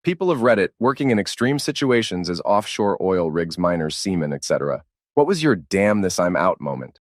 People have read it, working in extreme situations as offshore oil rigs, miners, seamen, etc. What was your damn this I'm out moment?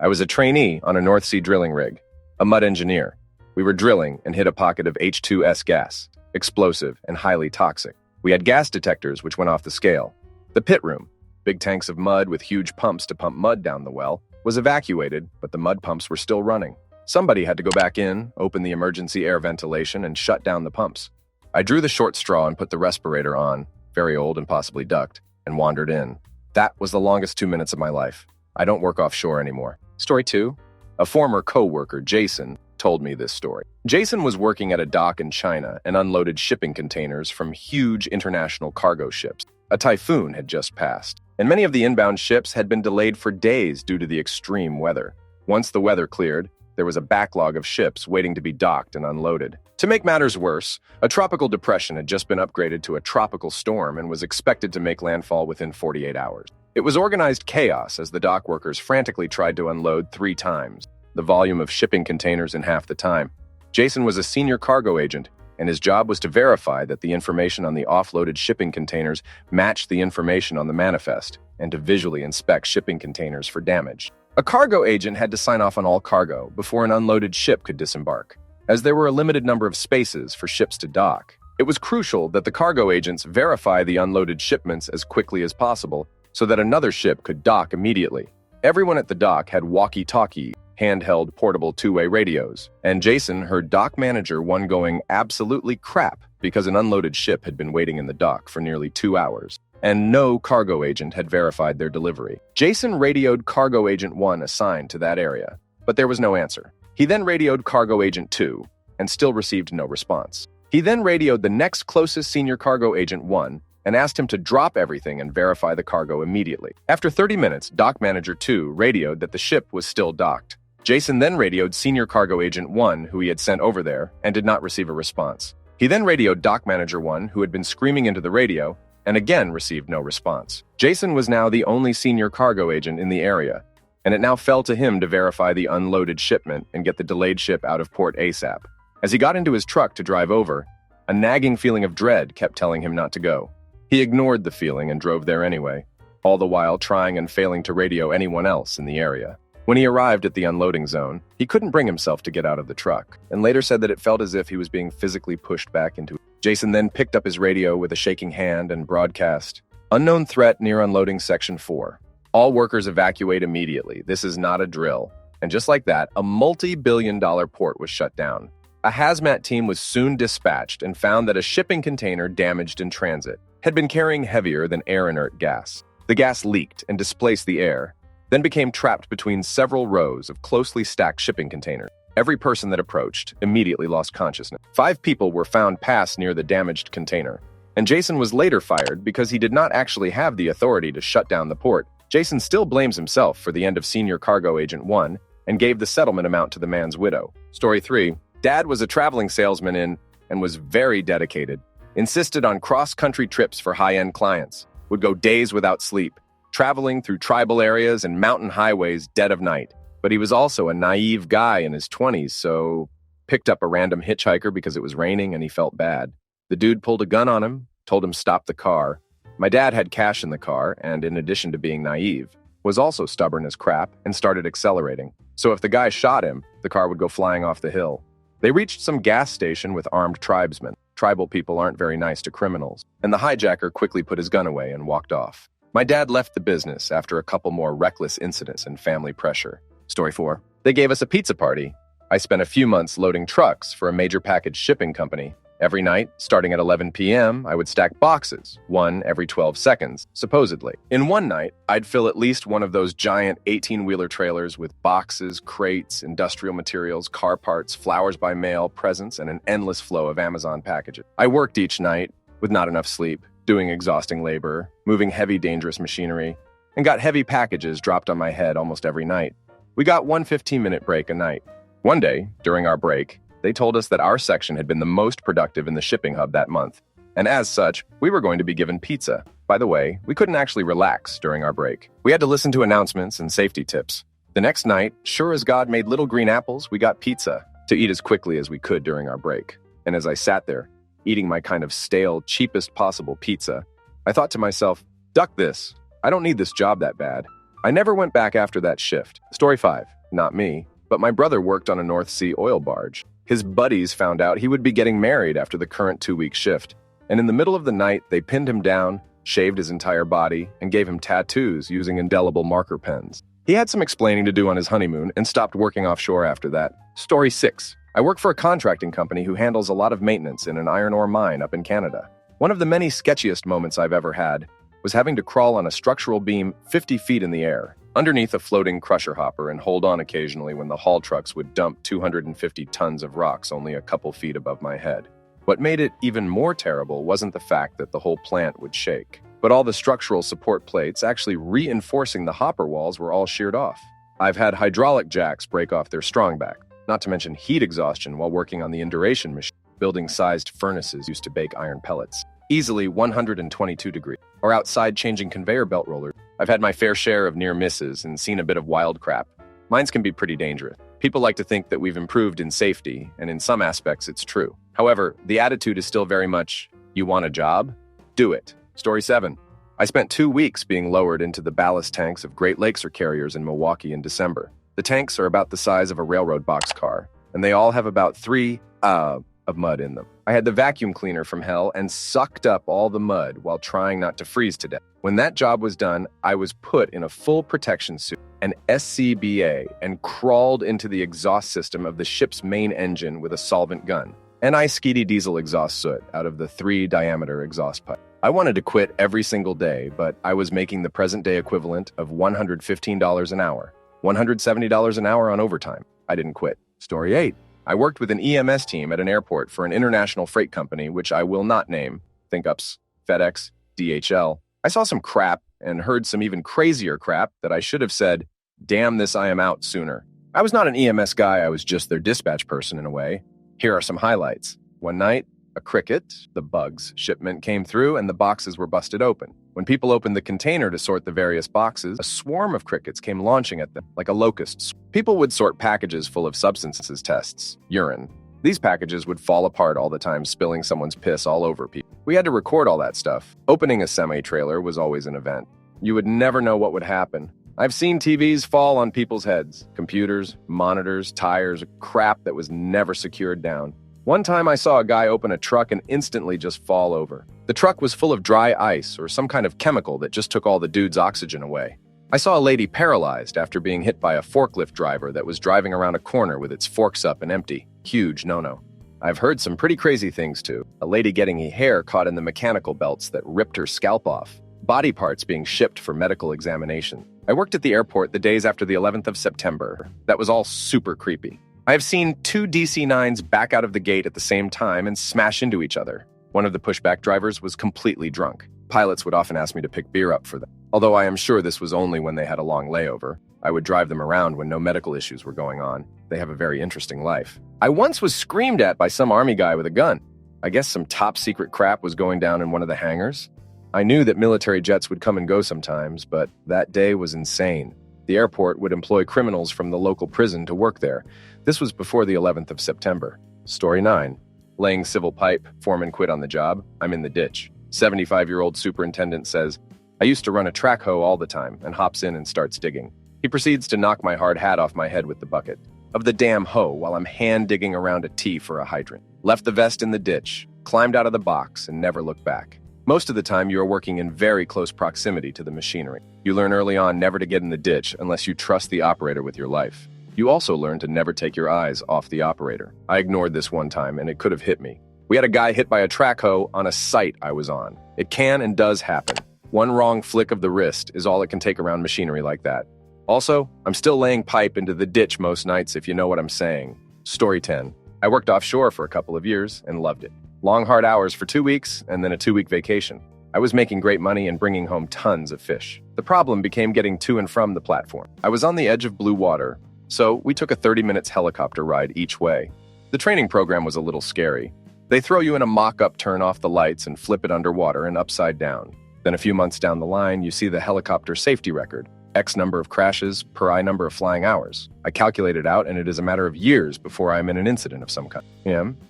I was a trainee on a North Sea drilling rig, a mud engineer. We were drilling and hit a pocket of H2S gas, explosive and highly toxic. We had gas detectors which went off the scale. The pit room, big tanks of mud with huge pumps to pump mud down the well, was evacuated, but the mud pumps were still running. Somebody had to go back in, open the emergency air ventilation, and shut down the pumps. I drew the short straw and put the respirator on, very old and possibly ducked, and wandered in. That was the longest 2 minutes of my life. I don't work offshore anymore. Story 2. A former co-worker, Jason, told me this story. Jason was working at a dock in China and unloaded shipping containers from huge international cargo ships. A typhoon had just passed, and many of the inbound ships had been delayed for days due to the extreme weather. Once the weather cleared, there was a backlog of ships waiting to be docked and unloaded. To make matters worse, a tropical depression had just been upgraded to a tropical storm and was expected to make landfall within 48 hours. It was organized chaos as the dock workers frantically tried to unload 3 times the volume of shipping containers in half the time. Jason was a senior cargo agent, and his job was to verify that the information on the offloaded shipping containers matched the information on the manifest, and to visually inspect shipping containers for damage. A cargo agent had to sign off on all cargo before an unloaded ship could disembark, as there were a limited number of spaces for ships to dock. It was crucial that the cargo agents verify the unloaded shipments as quickly as possible so that another ship could dock immediately. Everyone at the dock had walkie-talkie, handheld portable two-way radios, and Jason heard dock manager 1 going absolutely crap because an unloaded ship had been waiting in the dock for nearly 2 hours, and no cargo agent had verified their delivery. Jason radioed cargo agent 1 assigned to that area, but there was no answer. He then radioed cargo agent 2 and still received no response. He then radioed the next closest senior cargo agent 1 and asked him to drop everything and verify the cargo immediately. After 30 minutes, dock manager 2 radioed that the ship was still docked. Jason then radioed senior cargo agent 1, who he had sent over there, and did not receive a response. He then radioed dock manager 1, who had been screaming into the radio, and again received no response. Jason was now the only senior cargo agent in the area, and it now fell to him to verify the unloaded shipment and get the delayed ship out of port ASAP. As he got into his truck to drive over, a nagging feeling of dread kept telling him not to go. He ignored the feeling and drove there anyway, all the while trying and failing to radio anyone else in the area. When he arrived at the unloading zone, he couldn't bring himself to get out of the truck, and later said that it felt as if he was being physically pushed back into it. Jason then picked up his radio with a shaking hand and broadcast, "Unknown threat near unloading section 4. All workers evacuate immediately. This is not a drill." And just like that, a multi-billion-dollar port was shut down. A hazmat team was soon dispatched and found that a shipping container damaged in transit had been carrying heavier than air-inert gas. The gas leaked and displaced the air, then became trapped between several rows of closely stacked shipping containers. Every person that approached immediately lost consciousness. 5 people were found passed near the damaged container, and Jason was later fired because he did not actually have the authority to shut down the port. Jason still blames himself for the end of senior cargo agent 1 and gave the settlement amount to the man's widow. Story 3. Dad was a traveling salesman and was very dedicated. Insisted on cross-country trips for high-end clients. Would go days without sleep, traveling through tribal areas and mountain highways dead of night. But he was also a naive guy in his 20s, so picked up a random hitchhiker because it was raining and he felt bad. The dude pulled a gun on him, told him stop the car. My dad had cash in the car, and in addition to being naive, was also stubborn as crap and started accelerating. So if the guy shot him, the car would go flying off the hill. They reached some gas station with armed tribesmen. Tribal people aren't very nice to criminals, and the hijacker quickly put his gun away and walked off. My dad left the business after a couple more reckless incidents and family pressure. Story 4. They gave us a pizza party. I spent a few months loading trucks for a major package shipping company. Every night, starting at 11 p.m., I would stack boxes, one every 12 seconds, supposedly. In one night, I'd fill at least one of those giant 18-wheeler trailers with boxes, crates, industrial materials, car parts, flowers by mail, presents, and an endless flow of Amazon packages. I worked each night with not enough sleep, doing exhausting labor, moving heavy, dangerous machinery, and got heavy packages dropped on my head almost every night. We got one 15-minute break a night. One day, during our break, they told us that our section had been the most productive in the shipping hub that month, and as such, we were going to be given pizza. By the way, we couldn't actually relax during our break. We had to listen to announcements and safety tips. The next night, sure as God made little green apples, we got pizza to eat as quickly as we could during our break. And as I sat there, eating my kind of stale, cheapest possible pizza. I thought to myself, duck this. I don't need this job that bad. I never went back after that shift. Story 5. Not me, but my brother worked on a North Sea oil barge. His buddies found out he would be getting married after the current 2-week shift, and in the middle of the night, they pinned him down, shaved his entire body, and gave him tattoos using indelible marker pens. He had some explaining to do on his honeymoon and stopped working offshore after that. Story 6. I work for a contracting company who handles a lot of maintenance in an iron ore mine up in Canada. One of the many sketchiest moments I've ever had was having to crawl on a structural beam 50 feet in the air, underneath a floating crusher hopper, and hold on occasionally when the haul trucks would dump 250 tons of rocks only a couple feet above my head. What made it even more terrible wasn't the fact that the whole plant would shake, but all the structural support plates actually reinforcing the hopper walls were all sheared off. I've had hydraulic jacks break off their strongback, not to mention heat exhaustion while working on the induration machine, building sized furnaces used to bake iron pellets, easily 122 degrees, or outside changing conveyor belt rollers. I've had my fair share of near misses and seen a bit of wild crap. Mines can be pretty dangerous. People like to think that we've improved in safety, and in some aspects it's true. However, the attitude is still very much, you want a job? Do it. Story 7. I spent 2 weeks being lowered into the ballast tanks of Great Lakes carriers in Milwaukee in December. The tanks are about the size of a railroad boxcar, and they all have about 3 of mud in them. I had the vacuum cleaner from hell and sucked up all the mud while trying not to freeze to death. When that job was done, I was put in a full protection suit, an SCBA, and crawled into the exhaust system of the ship's main engine with a solvent gun. And I skeety diesel exhaust soot out of the 3-diameter exhaust pipe. I wanted to quit every single day, but I was making the present-day equivalent of $115 an hour, $170 an hour on overtime. I didn't quit. Story 8. I worked with an EMS team at an airport for an international freight company, which I will not name. Think ups, FedEx, DHL. I saw some crap and heard some even crazier crap that I should have said, damn this, I am out sooner. I was not an EMS guy, I was just their dispatch person in a way. Here are some highlights. One night, a cricket, the bugs, shipment came through and the boxes were busted open. When people opened the container to sort the various boxes, a swarm of crickets came launching at them, like a locust. People would sort packages full of substances tests, urine. These packages would fall apart all the time, spilling someone's piss all over people. We had to record all that stuff. Opening a semi-trailer was always an event. You would never know what would happen. I've seen TVs fall on people's heads, computers, monitors, tires, crap that was never secured down. One time I saw a guy open a truck and instantly just fall over. The truck was full of dry ice or some kind of chemical that just took all the dude's oxygen away. I saw a lady paralyzed after being hit by a forklift driver that was driving around a corner with its forks up and empty. Huge no-no. I've heard some pretty crazy things too. A lady getting her hair caught in the mechanical belts that ripped her scalp off. Body parts being shipped for medical examination. I worked at the airport the days after the 11th of September. That was all super creepy. I have seen 2 DC-9s back out of the gate at the same time and smash into each other. One of the pushback drivers was completely drunk. Pilots would often ask me to pick beer up for them. Although I am sure this was only when they had a long layover. I would drive them around when no medical issues were going on. They have a very interesting life. I once was screamed at by some army guy with a gun. I guess some top secret crap was going down in one of the hangars. I knew that military jets would come and go sometimes, but that day was insane. The airport would employ criminals from the local prison to work there. This was before the 11th of September. Story 9. Laying civil pipe, foreman quit on the job. I'm in the ditch. 75-year-old superintendent says, I used to run a track hoe all the time, and hops in and starts digging. He proceeds to knock my hard hat off my head with the bucket of the damn hoe while I'm hand digging around a T for a hydrant. Left the vest in the ditch, climbed out of the box, and never looked back. Most of the time, you are working in very close proximity to the machinery. You learn early on never to get in the ditch unless you trust the operator with your life. You also learn to never take your eyes off the operator. I ignored this one time, and it could have hit me. We had a guy hit by a track hoe on a site I was on. It can and does happen. One wrong flick of the wrist is all it can take around machinery like that. Also, I'm still laying pipe into the ditch most nights, if you know what I'm saying. Story 10. I worked offshore for a couple of years and loved it. Long, hard hours for 2 weeks and then a 2-week vacation. I was making great money and bringing home tons of fish. The problem became getting to and from the platform. I was on the edge of blue water, so we took a 30 minutes helicopter ride each way. The training program was a little scary. They throw you in a mock-up, turn off the lights, and flip it underwater and upside down. Then a few months down the line, you see the helicopter safety record. X number of crashes per I number of flying hours. I calculate it out, and it is a matter of years before I'm in an incident of some kind.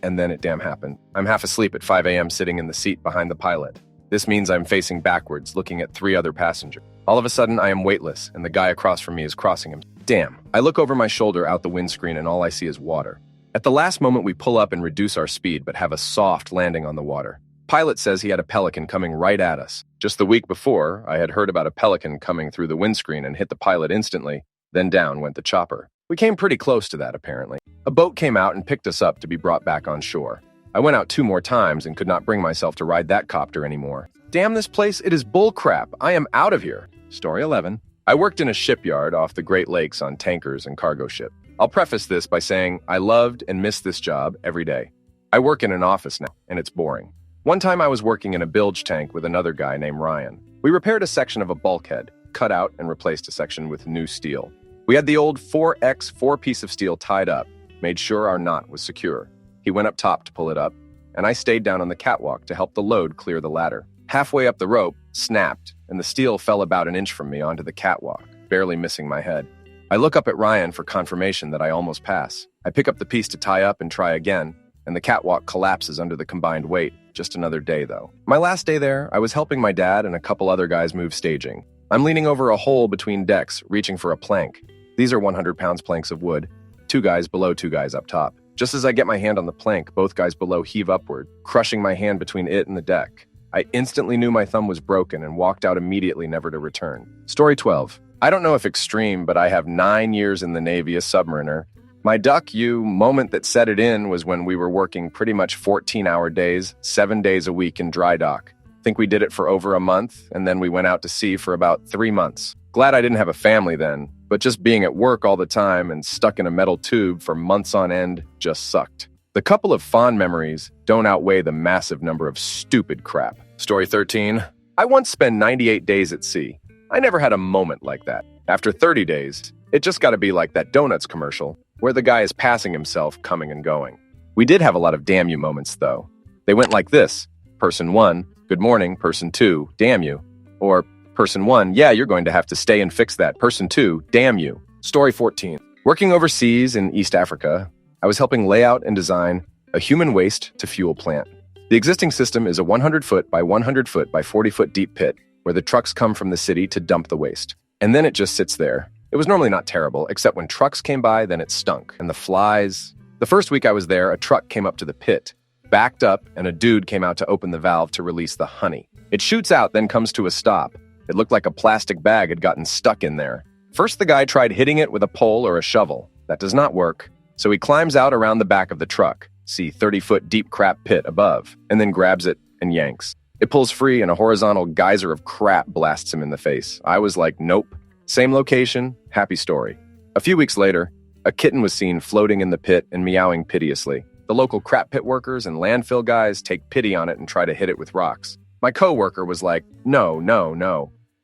And then it damn happened. I'm half asleep at 5 a.m. sitting in the seat behind the pilot. This means I'm facing backwards, looking at 3 other passengers. All of a sudden, I am weightless, and the guy across from me is crossing him. Damn. I look over my shoulder out the windscreen, and all I see is water. At the last moment, we pull up and reduce our speed, but have a soft landing on the water. Pilot says he had a pelican coming right at us. Just the week before, I had heard about a pelican coming through the windscreen and hit the pilot instantly. Then down went the chopper. We came pretty close to that, apparently. A boat came out and picked us up to be brought back on shore. I went out 2 more times and could not bring myself to ride that copter anymore. Damn this place, it is bullcrap. I am out of here. Story 11. I worked in a shipyard off the Great Lakes on tankers and cargo ship. I'll preface this by saying I loved and missed this job every day. I work in an office now, and it's boring. One time I was working in a bilge tank with another guy named Ryan. We repaired a section of a bulkhead, cut out and replaced a section with new steel. We had the old 4X 4-piece of steel tied up, made sure our knot was secure. He went up top to pull it up, and I stayed down on the catwalk to help the load clear the ladder. Halfway up the rope, snapped, and the steel fell about an inch from me onto the catwalk, barely missing my head. I look up at Ryan for confirmation that I almost pass. I pick up the piece to tie up and try again, and the catwalk collapses under the combined weight. Just another day, though. My last day there, I was helping my dad and a couple other guys move staging. I'm leaning over a hole between decks, reaching for a plank. These are 100 pounds planks of wood. 2 guys below 2 guys up top. Just as I get my hand on the plank, both guys below heave upward, crushing my hand between it and the deck. I instantly knew my thumb was broken and walked out immediately, never to return. Story 12. I don't know if extreme, but I have 9 years in the Navy as submariner. My moment that set it in was when we were working pretty much 14-hour days, 7 days a week in dry dock. Think we did it for over a month, and then we went out to sea for about 3 months. Glad I didn't have a family then, but just being at work all the time and stuck in a metal tube for months on end just sucked. The couple of fond memories don't outweigh the massive number of stupid crap. Story 13. I once spent 98 days at sea. I never had a moment like that. After 30 days, it just got to be like that donuts commercial, where the guy is passing himself, coming and going. We did have a lot of damn you moments, though. They went like this. Person 1, good morning. Person 2, damn you. Or person 1, yeah, you're going to have to stay and fix that. Person 2, damn you. Story 14. Working overseas in East Africa, I was helping lay out and design a human waste to fuel plant. The existing system is a 100-foot by 100-foot by 40-foot deep pit where the trucks come from the city to dump the waste. And then it just sits there. It was normally not terrible, except when trucks came by, then it stunk. And the flies. The first week I was there, a truck came up to the pit, backed up, and a dude came out to open the valve to release the honey. It shoots out, then comes to a stop. It looked like a plastic bag had gotten stuck in there. First, the guy tried hitting it with a pole or a shovel. That does not work. So he climbs out around the back of the truck, see 30-foot deep crap pit above, and then grabs it and yanks. It pulls free, and a horizontal geyser of crap blasts him in the face. I was like, nope. Same location, happy story. A few weeks later, a kitten was seen floating in the pit and meowing piteously. The local crap pit workers and landfill guys take pity on it and try to hit it with rocks. My co-worker was like, no.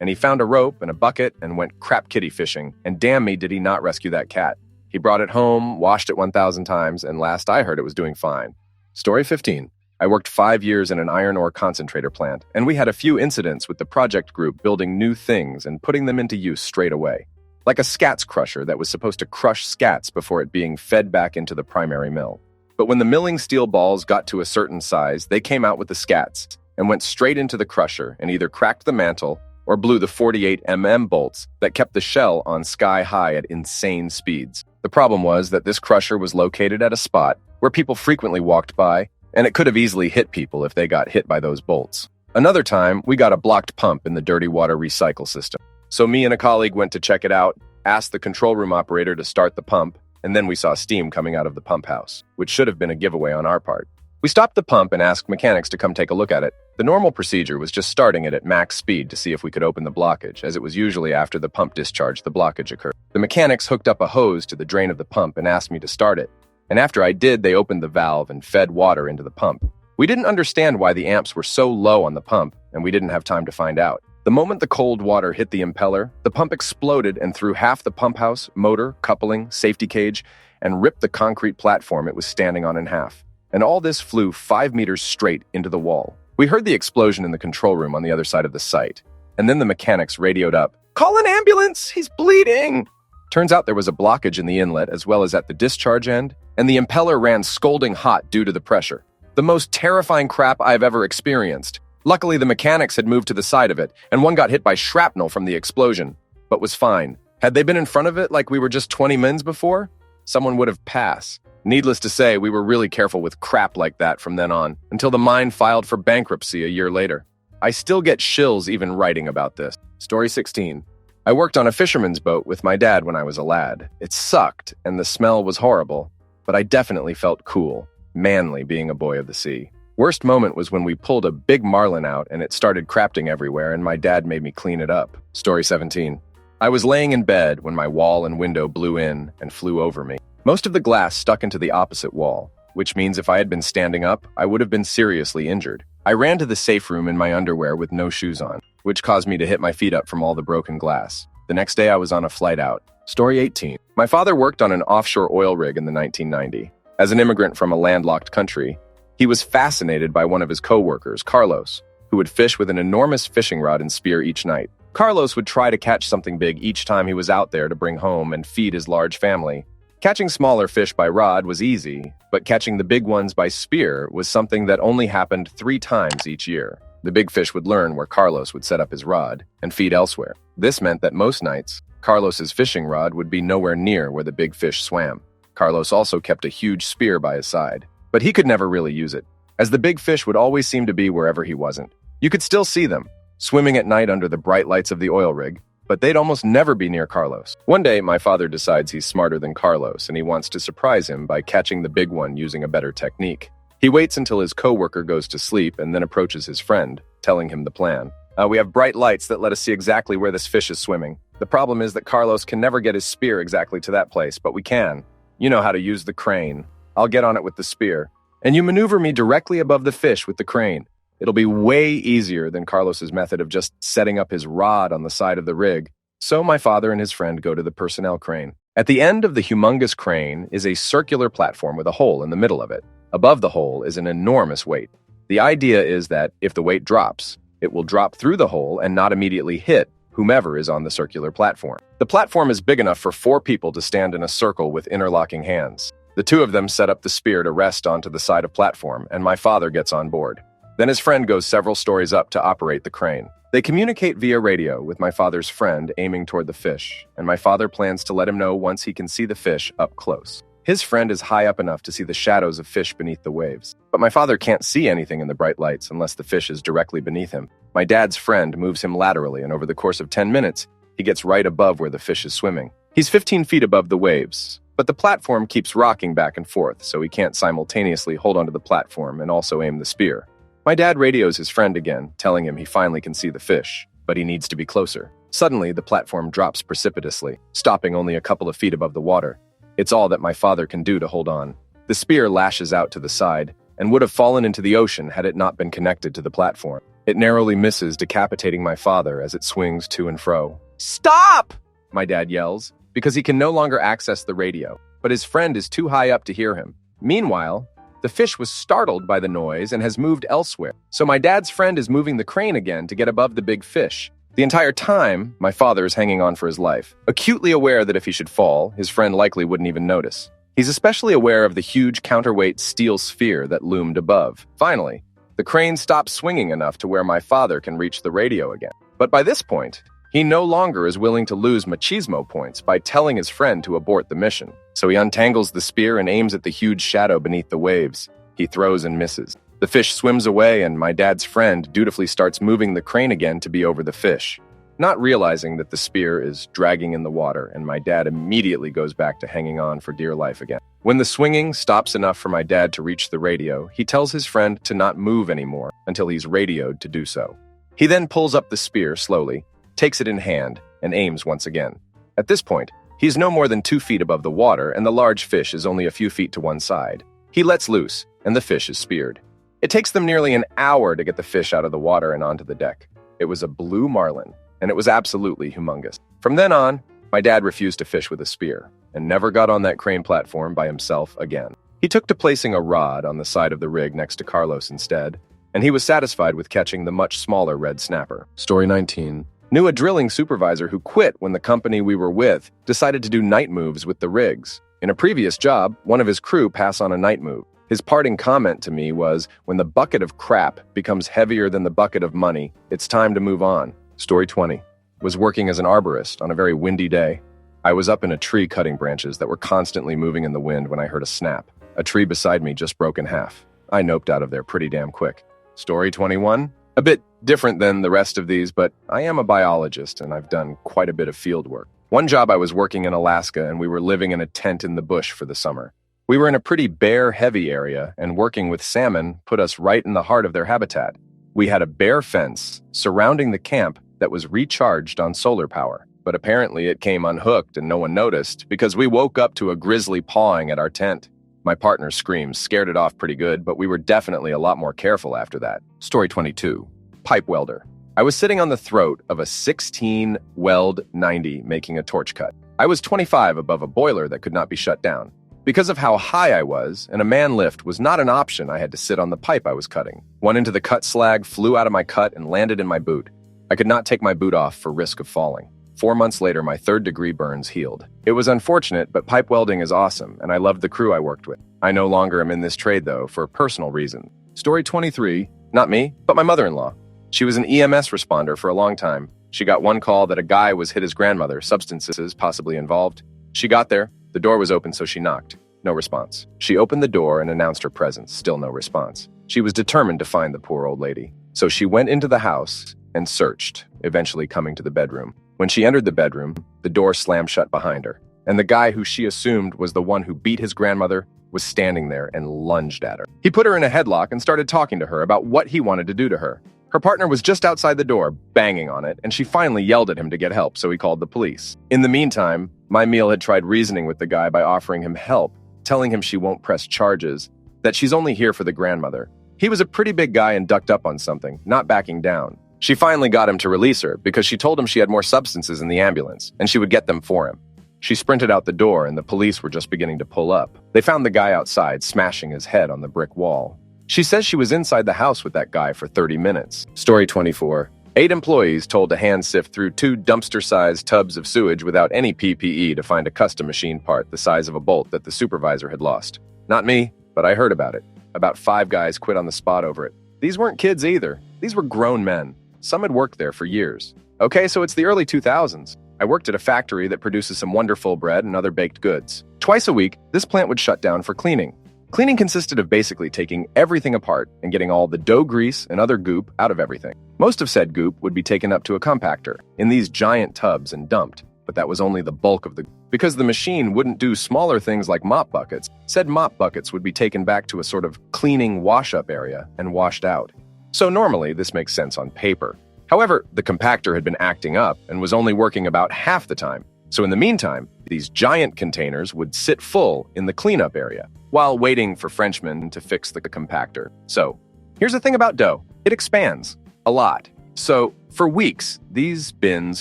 And he found a rope and a bucket and went crap kitty fishing, and damn me did he not rescue that cat. He brought it home, washed it 1,000 times, and last I heard it was doing fine. Story 15. I worked 5 years in an iron ore concentrator plant, and we had a few incidents with the project group building new things and putting them into use straight away. Like a scats crusher that was supposed to crush scats before it being fed back into the primary mill. But when the milling steel balls got to a certain size, they came out with the scats and went straight into the crusher and either cracked the mantle or blew the 48mm bolts that kept the shell on sky high at insane speeds. The problem was that this crusher was located at a spot where people frequently walked by, and it could have easily hit people if they got hit by those bolts. Another time, we got a blocked pump in the dirty water recycle system. So me and a colleague went to check it out, asked the control room operator to start the pump, and then we saw steam coming out of the pump house, which should have been a giveaway on our part. We stopped the pump and asked mechanics to come take a look at it. The normal procedure was just starting it at max speed to see if we could open the blockage, as it was usually after the pump discharge the blockage occurred. The mechanics hooked up a hose to the drain of the pump and asked me to start it. And after I did, they opened the valve and fed water into the pump. We didn't understand why the amps were so low on the pump, and we didn't have time to find out. The moment the cold water hit the impeller, the pump exploded and threw half the pump house, motor, coupling, safety cage, and ripped the concrete platform it was standing on in half. And all this flew 5 meters straight into the wall. We heard the explosion in the control room on the other side of the site, and then the mechanics radioed up, Call an ambulance! He's bleeding! Turns out there was a blockage in the inlet as well as at the discharge end, and the impeller ran scalding hot due to the pressure. The most terrifying crap I've ever experienced. Luckily, the mechanics had moved to the side of it, and one got hit by shrapnel from the explosion, but was fine. Had they been in front of it like we were just 20 mins before, someone would have passed. Needless to say, we were really careful with crap like that from then on, until the mine filed for bankruptcy a year later. I still get chills even writing about this. Story 16. I worked on a fisherman's boat with my dad when I was a lad. It sucked, and the smell was horrible, but I definitely felt cool, manly being a boy of the sea. Worst moment was when we pulled a big marlin out and it started crapting everywhere and my dad made me clean it up. Story 17. I was laying in bed when my wall and window blew in and flew over me. Most of the glass stuck into the opposite wall, which means if I had been standing up, I would have been seriously injured. I ran to the safe room in my underwear with no shoes on, which caused me to hit my feet up from all the broken glass. The next day I was on a flight out. Story 18. My father worked on an offshore oil rig in the 1990s. As an immigrant from a landlocked country, he was fascinated by one of his co-workers, Carlos, who would fish with an enormous fishing rod and spear each night. Carlos would try to catch something big each time he was out there to bring home and feed his large family. Catching smaller fish by rod was easy, but catching the big ones by spear was something that only happened 3 times each year. The big fish would learn where Carlos would set up his rod and feed elsewhere. This meant that most nights, Carlos's fishing rod would be nowhere near where the big fish swam. Carlos also kept a huge spear by his side, but he could never really use it, as the big fish would always seem to be wherever he wasn't. You could still see them, swimming at night under the bright lights of the oil rig, but they'd almost never be near Carlos. One day, my father decides he's smarter than Carlos, and he wants to surprise him by catching the big one using a better technique. He waits until his coworker goes to sleep and then approaches his friend, telling him the plan. We have bright lights that let us see exactly where this fish is swimming. The problem is that Carlos can never get his spear exactly to that place, but we can. You know how to use the crane. I'll get on it with the spear, and you maneuver me directly above the fish with the crane. It'll be way easier than Carlos's method of just setting up his rod on the side of the rig. So my father and his friend go to the personnel crane. At the end of the humongous crane is a circular platform with a hole in the middle of it. Above the hole is an enormous weight. The idea is that if the weight drops, it will drop through the hole and not immediately hit whomever is on the circular platform. The platform is big enough for 4 people to stand in a circle with interlocking hands. The 2 of them set up the spear to rest onto the side of platform, and my father gets on board. Then his friend goes several stories up to operate the crane. They communicate via radio with my father's friend aiming toward the fish, and my father plans to let him know once he can see the fish up close. His friend is high up enough to see the shadows of fish beneath the waves, but my father can't see anything in the bright lights unless the fish is directly beneath him. My dad's friend moves him laterally, and over the course of 10 minutes, he gets right above where the fish is swimming. He's 15 feet above the waves, but the platform keeps rocking back and forth, so he can't simultaneously hold onto the platform and also aim the spear. My dad radios his friend again, telling him he finally can see the fish, but he needs to be closer. Suddenly, the platform drops precipitously, stopping only a couple of feet above the water. It's all that my father can do to hold on. The spear lashes out to the side, and would have fallen into the ocean had it not been connected to the platform. It narrowly misses, decapitating my father as it swings to and fro. "Stop!" my dad yells, because he can no longer access the radio, but his friend is too high up to hear him. Meanwhile, the fish was startled by the noise and has moved elsewhere, so my dad's friend is moving the crane again to get above the big fish. The entire time, my father is hanging on for his life, acutely aware that if he should fall, his friend likely wouldn't even notice. He's especially aware of the huge counterweight steel sphere that loomed above. Finally, the crane stops swinging enough to where my father can reach the radio again. But by this point, he no longer is willing to lose machismo points by telling his friend to abort the mission. So he untangles the spear and aims at the huge shadow beneath the waves. He throws and misses. The fish swims away, and my dad's friend dutifully starts moving the crane again to be over the fish, not realizing that the spear is dragging in the water, and my dad immediately goes back to hanging on for dear life again. When the swinging stops enough for my dad to reach the radio, he tells his friend to not move anymore until he's radioed to do so. He then pulls up the spear slowly, takes it in hand, and aims once again. At this point, he's no more than 2 feet above the water, and the large fish is only a few feet to one side. He lets loose, and the fish is speared. It takes them nearly an hour to get the fish out of the water and onto the deck. It was a blue marlin, and it was absolutely humongous. From then on, my dad refused to fish with a spear, and never got on that crane platform by himself again. He took to placing a rod on the side of the rig next to Carlos instead, and he was satisfied with catching the much smaller red snapper. Story 19. Knew a drilling supervisor who quit when the company we were with decided to do night moves with the rigs. In a previous job, one of his crew passed on a night move. His parting comment to me was, "When the bucket of crap becomes heavier than the bucket of money, it's time to move on." Story 20. Was working as an arborist on a very windy day. I was up in a tree cutting branches that were constantly moving in the wind when I heard a snap. A tree beside me just broke in half. I noped out of there pretty damn quick. Story 21. A bit different than the rest of these, but I am a biologist and I've done quite a bit of field work. One job I was working in Alaska and we were living in a tent in the bush for the summer. We were in a pretty bear-heavy area and working with salmon put us right in the heart of their habitat. We had a bear fence surrounding the camp that was recharged on solar power, but apparently it came unhooked and no one noticed because we woke up to a grizzly pawing at our tent. My partner's screams scared it off pretty good, but we were definitely a lot more careful after that. Story 22. Pipe welder. I was sitting on the throat of a 16 weld 90 making a torch cut. I was 25 above a boiler that could not be shut down. Because of how high I was, and a man lift was not an option, I had to sit on the pipe I was cutting. One end of the cut slag flew out of my cut and landed in my boot. I could not take my boot off for risk of falling. 4 months later, my third-degree burns healed. It was unfortunate, but pipe welding is awesome, and I loved the crew I worked with. I no longer am in this trade, though, for personal reasons. Story 23. Not me, but my mother-in-law. She was an EMS responder for a long time. She got one call that a guy was hit his grandmother, substances possibly involved. She got there. The door was open, so she knocked. No response. She opened the door and announced her presence. Still no response. She was determined to find the poor old lady. So she went into the house and searched, eventually coming to the bedroom. When she entered the bedroom, the door slammed shut behind her, and the guy who she assumed was the one who beat his grandmother was standing there and lunged at her. He put her in a headlock and started talking to her about what he wanted to do to her. Her partner was just outside the door, banging on it, and she finally yelled at him to get help, so he called the police. In the meantime, my meal had tried reasoning with the guy by offering him help, telling him she won't press charges, that she's only here for the grandmother. He was a pretty big guy and ducked up on something, not backing down. She finally got him to release her because she told him she had more substances in the ambulance, and she would get them for him. She sprinted out the door, and the police were just beginning to pull up. They found the guy outside, smashing his head on the brick wall. She says she was inside the house with that guy for 30 minutes. Story 24. 8 employees told to hand sift through 2 dumpster-sized tubs of sewage without any PPE to find a custom machine part the size of a bolt that the supervisor had lost. Not me, but I heard about it. About 5 guys quit on the spot over it. These weren't kids either. These were grown men. Some had worked there for years. Okay, so it's the early 2000s. I worked at a factory that produces some wonderful bread and other baked goods. Twice a week, this plant would shut down for cleaning. Cleaning consisted of basically taking everything apart and getting all the dough grease and other goop out of everything. Most of said goop would be taken up to a compactor in these giant tubs and dumped, but that was only the bulk of the because the machine wouldn't do smaller things like mop buckets. Said mop buckets would be taken back to a sort of cleaning wash-up area and washed out. So normally, this makes sense on paper. However, the compactor had been acting up and was only working about half the time. So in the meantime, these giant containers would sit full in the cleanup area while waiting for Frenchmen to fix the compactor. So here's the thing about dough. It expands a lot. So for weeks, these bins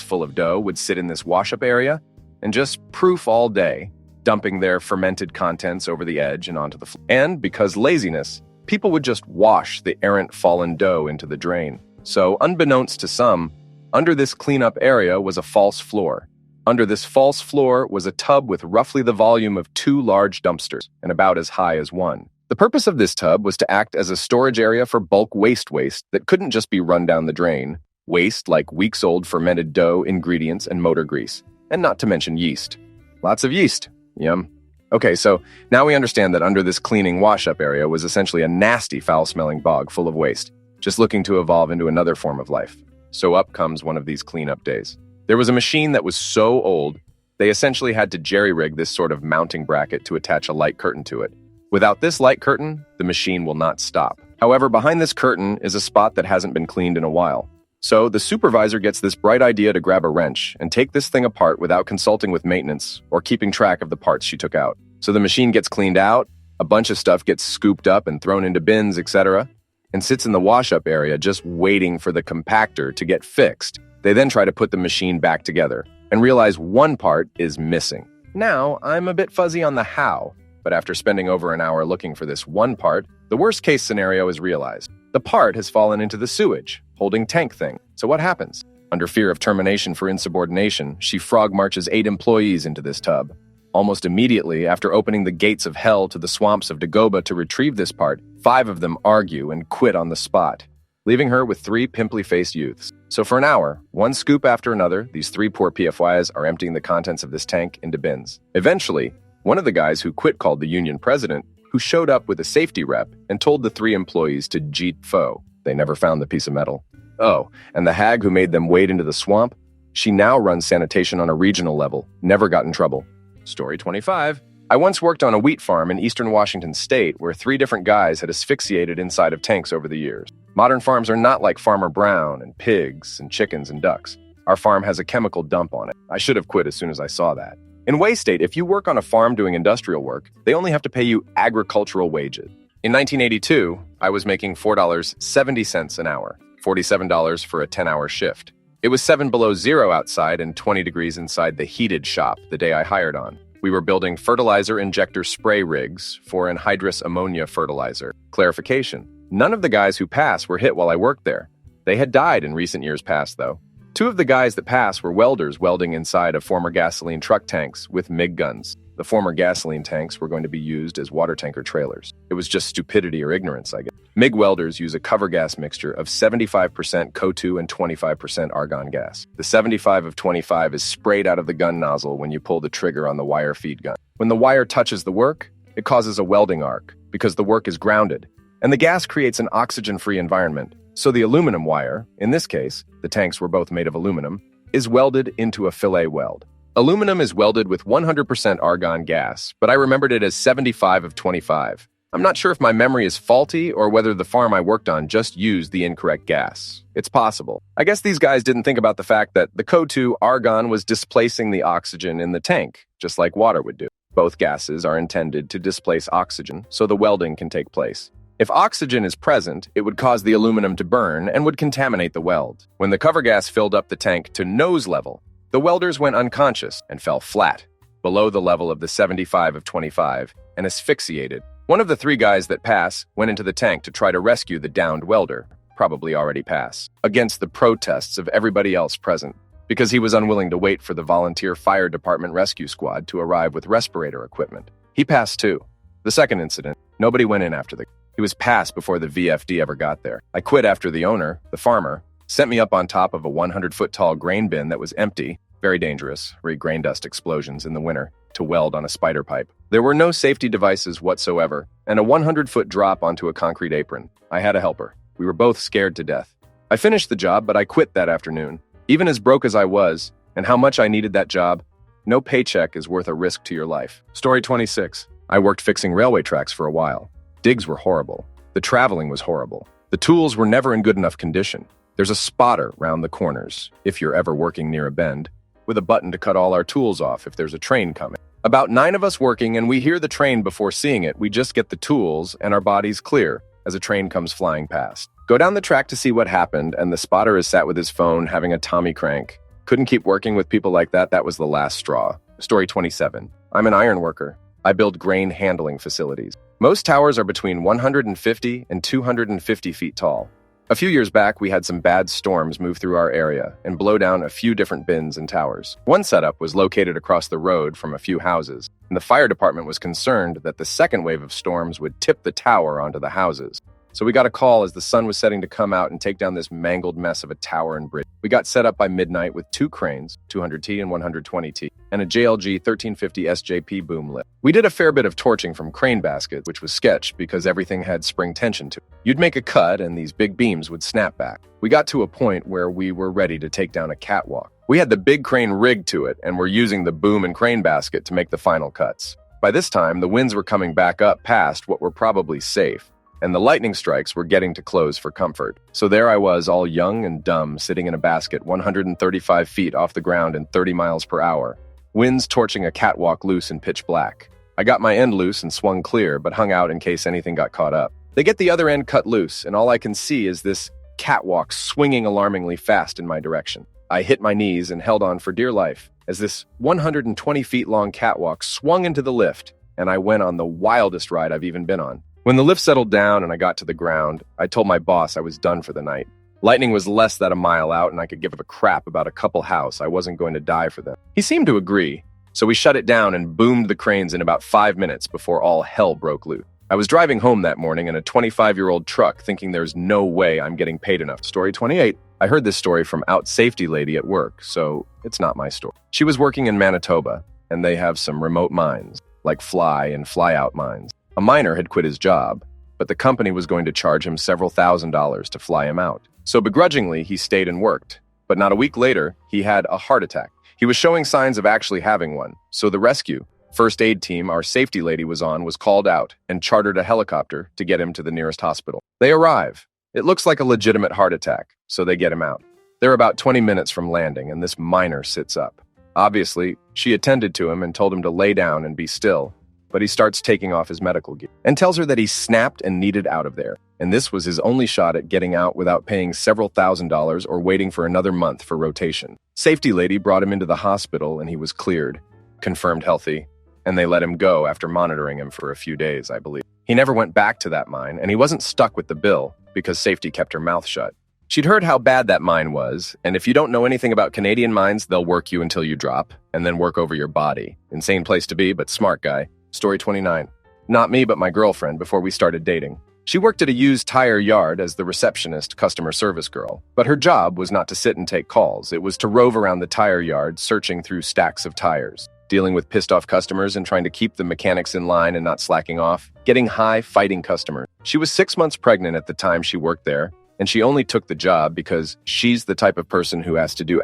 full of dough would sit in this wash-up area and just proof all day, dumping their fermented contents over the edge and onto the floor. And because laziness, people would just wash the errant fallen dough into the drain. So, unbeknownst to some, under this cleanup area was a false floor. Under this false floor was a tub with roughly the volume of 2 large dumpsters and about as high as one. The purpose of this tub was to act as a storage area for bulk waste that couldn't just be run down the drain. Waste like weeks-old fermented dough, ingredients, and motor grease. And not to mention yeast. Lots of yeast. Yum. Okay, so now we understand that under this cleaning wash-up area was essentially a nasty, foul-smelling bog full of waste, just looking to evolve into another form of life. So up comes one of these cleanup days. There was a machine that was so old, they essentially had to jerry-rig this sort of mounting bracket to attach a light curtain to it. Without this light curtain, the machine will not stop. However, behind this curtain is a spot that hasn't been cleaned in a while. So the supervisor gets this bright idea to grab a wrench and take this thing apart without consulting with maintenance or keeping track of the parts she took out. So the machine gets cleaned out, a bunch of stuff gets scooped up and thrown into bins, etc., and sits in the wash-up area just waiting for the compactor to get fixed. They then try to put the machine back together and realize one part is missing. Now, I'm a bit fuzzy on the how, but after spending over an hour looking for this one part, the worst-case scenario is realized. The part has fallen into the sewage, holding tank thing. So what happens? Under fear of termination for insubordination, she frog marches 8 employees into this tub. Almost immediately after opening the gates of hell to the swamps of Dagoba to retrieve this part, 5 of them argue and quit on the spot, leaving her with 3 pimply-faced youths. So for an hour, one scoop after another, these 3 poor PFYs are emptying the contents of this tank into bins. Eventually, one of the guys who quit called the union president, who showed up with a safety rep and told the 3 employees to jeet fo. They never found the piece of metal. Oh, and the hag who made them wade into the swamp? She now runs sanitation on a regional level, never got in trouble. Story 25. I once worked on a wheat farm in eastern Washington state where 3 different guys had asphyxiated inside of tanks over the years. Modern farms are not like Farmer Brown and pigs and chickens and ducks. Our farm has a chemical dump on it. I should have quit as soon as I saw that. In Way State, if you work on a farm doing industrial work, they only have to pay you agricultural wages. In 1982, I was making $4.70 an hour, $47 for a 10-hour shift. It was 7 below zero outside and 20 degrees inside the heated shop the day I hired on. We were building fertilizer injector spray rigs for anhydrous ammonia fertilizer. Clarification: none of the guys who passed were hit while I worked there. They had died in recent years past, though. 2 of the guys that passed were welders welding inside of former gasoline truck tanks with MiG guns. The former gasoline tanks were going to be used as water tanker trailers. It was just stupidity or ignorance, I guess. MiG welders use a cover gas mixture of 75% CO2 and 25% argon gas. The 75 of 25 is sprayed out of the gun nozzle when you pull the trigger on the wire feed gun. When the wire touches the work, it causes a welding arc because the work is grounded, and the gas creates an oxygen-free environment. So the aluminum wire, in this case, the tanks were both made of aluminum, is welded into a fillet weld. Aluminum is welded with 100% argon gas, but I remembered it as 75 of 25. I'm not sure if my memory is faulty or whether the farm I worked on just used the incorrect gas. It's possible. I guess these guys didn't think about the fact that the CO2 argon was displacing the oxygen in the tank, just like water would do. Both gases are intended to displace oxygen, so the welding can take place. If oxygen is present, it would cause the aluminum to burn and would contaminate the weld. When the cover gas filled up the tank to nose level, the welders went unconscious and fell flat, below the level of the 75 of 25, and asphyxiated. One of the 3 guys that pass went into the tank to try to rescue the downed welder, probably already passed, against the protests of everybody else present, because he was unwilling to wait for the volunteer fire department rescue squad to arrive with respirator equipment. He passed too. The second incident, nobody went in after he was passed before the VFD ever got there. I quit after the owner, the farmer, sent me up on top of a 100-foot-tall grain bin that was empty, very dangerous, grain dust explosions in the winter, to weld on a spider pipe. There were no safety devices whatsoever, and a 100-foot drop onto a concrete apron. I had a helper. We were both scared to death. I finished the job, but I quit that afternoon. Even as broke as I was, and how much I needed that job, no paycheck is worth a risk to your life. Story 26. I worked fixing railway tracks for a while. Digs were horrible. The traveling was horrible. The tools were never in good enough condition. There's a spotter round the corners, if you're ever working near a bend, with a button to cut all our tools off if there's a train coming. About 9 of us working, and we hear the train before seeing it. We just get the tools, and our bodies clear as a train comes flying past. Go down the track to see what happened, and the spotter is sat with his phone having a Tommy crank. Couldn't keep working with people like that. That was the last straw. Story 27. I'm an iron worker. I build grain handling facilities. Most towers are between 150 and 250 feet tall. A few years back, we had some bad storms move through our area and blow down a few different bins and towers. One setup was located across the road from a few houses, and the fire department was concerned that the second wave of storms would tip the tower onto the houses. So we got a call as the sun was setting to come out and take down this mangled mess of a tower and bridge. We got set up by midnight with 2 cranes, 200T and 120T, and a JLG 1350 SJP boom lift. We did a fair bit of torching from crane baskets, which was sketch because everything had spring tension to it. You'd make a cut and these big beams would snap back. We got to a point where we were ready to take down a catwalk. We had the big crane rigged to it and were using the boom and crane basket to make the final cuts. By this time, the winds were coming back up past what were probably safe, and the lightning strikes were getting to close for comfort. So there I was, all young and dumb, sitting in a basket 135 feet off the ground and 30 miles per hour. Winds torching a catwalk loose in pitch black. I got my end loose and swung clear, but hung out in case anything got caught up. They get the other end cut loose, and all I can see is this catwalk swinging alarmingly fast in my direction. I hit my knees and held on for dear life as this 120 feet long catwalk swung into the lift, and I went on the wildest ride I've even been on. When the lift settled down and I got to the ground, I told my boss I was done for the night. Lightning was less than a mile out, and I could give a crap about a couple house. I wasn't going to die for them. He seemed to agree, so we shut it down and boomed the cranes in about 5 minutes before all hell broke loose. I was driving home that morning in a 25-year-old truck thinking there's no way I'm getting paid enough. Story 28. I heard this story from out safety lady at work, so it's not my story. She was working in Manitoba, and they have some remote mines, like fly and fly-out mines. A miner had quit his job, but the company was going to charge him several $1,000s to fly him out. So begrudgingly, he stayed and worked. But not a week later, he had a heart attack. He was showing signs of actually having one, so the rescue, first aid team our safety lady was on, was called out and chartered a helicopter to get him to the nearest hospital. They arrive. It looks like a legitimate heart attack, so they get him out. They're about 20 minutes from landing, and this miner sits up. Obviously, she attended to him and told him to lay down and be still, but he starts taking off his medical gear and tells her that he snapped and needed out of there. And this was his only shot at getting out without paying several $1,000s or waiting for another month for rotation. Safety lady brought him into the hospital and he was cleared, confirmed healthy, and they let him go after monitoring him for a few days, I believe. He never went back to that mine, and he wasn't stuck with the bill because safety kept her mouth shut. She'd heard how bad that mine was, and if you don't know anything about Canadian mines, they'll work you until you drop, and then work over your body. Insane place to be, but smart guy. Story 29. Not me, but my girlfriend before we started dating. She worked at a used tire yard as the receptionist customer service girl, but her job was not to sit and take calls. It was to rove around the tire yard searching through stacks of tires, dealing with pissed-off customers and trying to keep the mechanics in line and not slacking off, getting high, fighting customers. She was 6 months pregnant at the time she worked there, and she only took the job because she's the type of person who has to do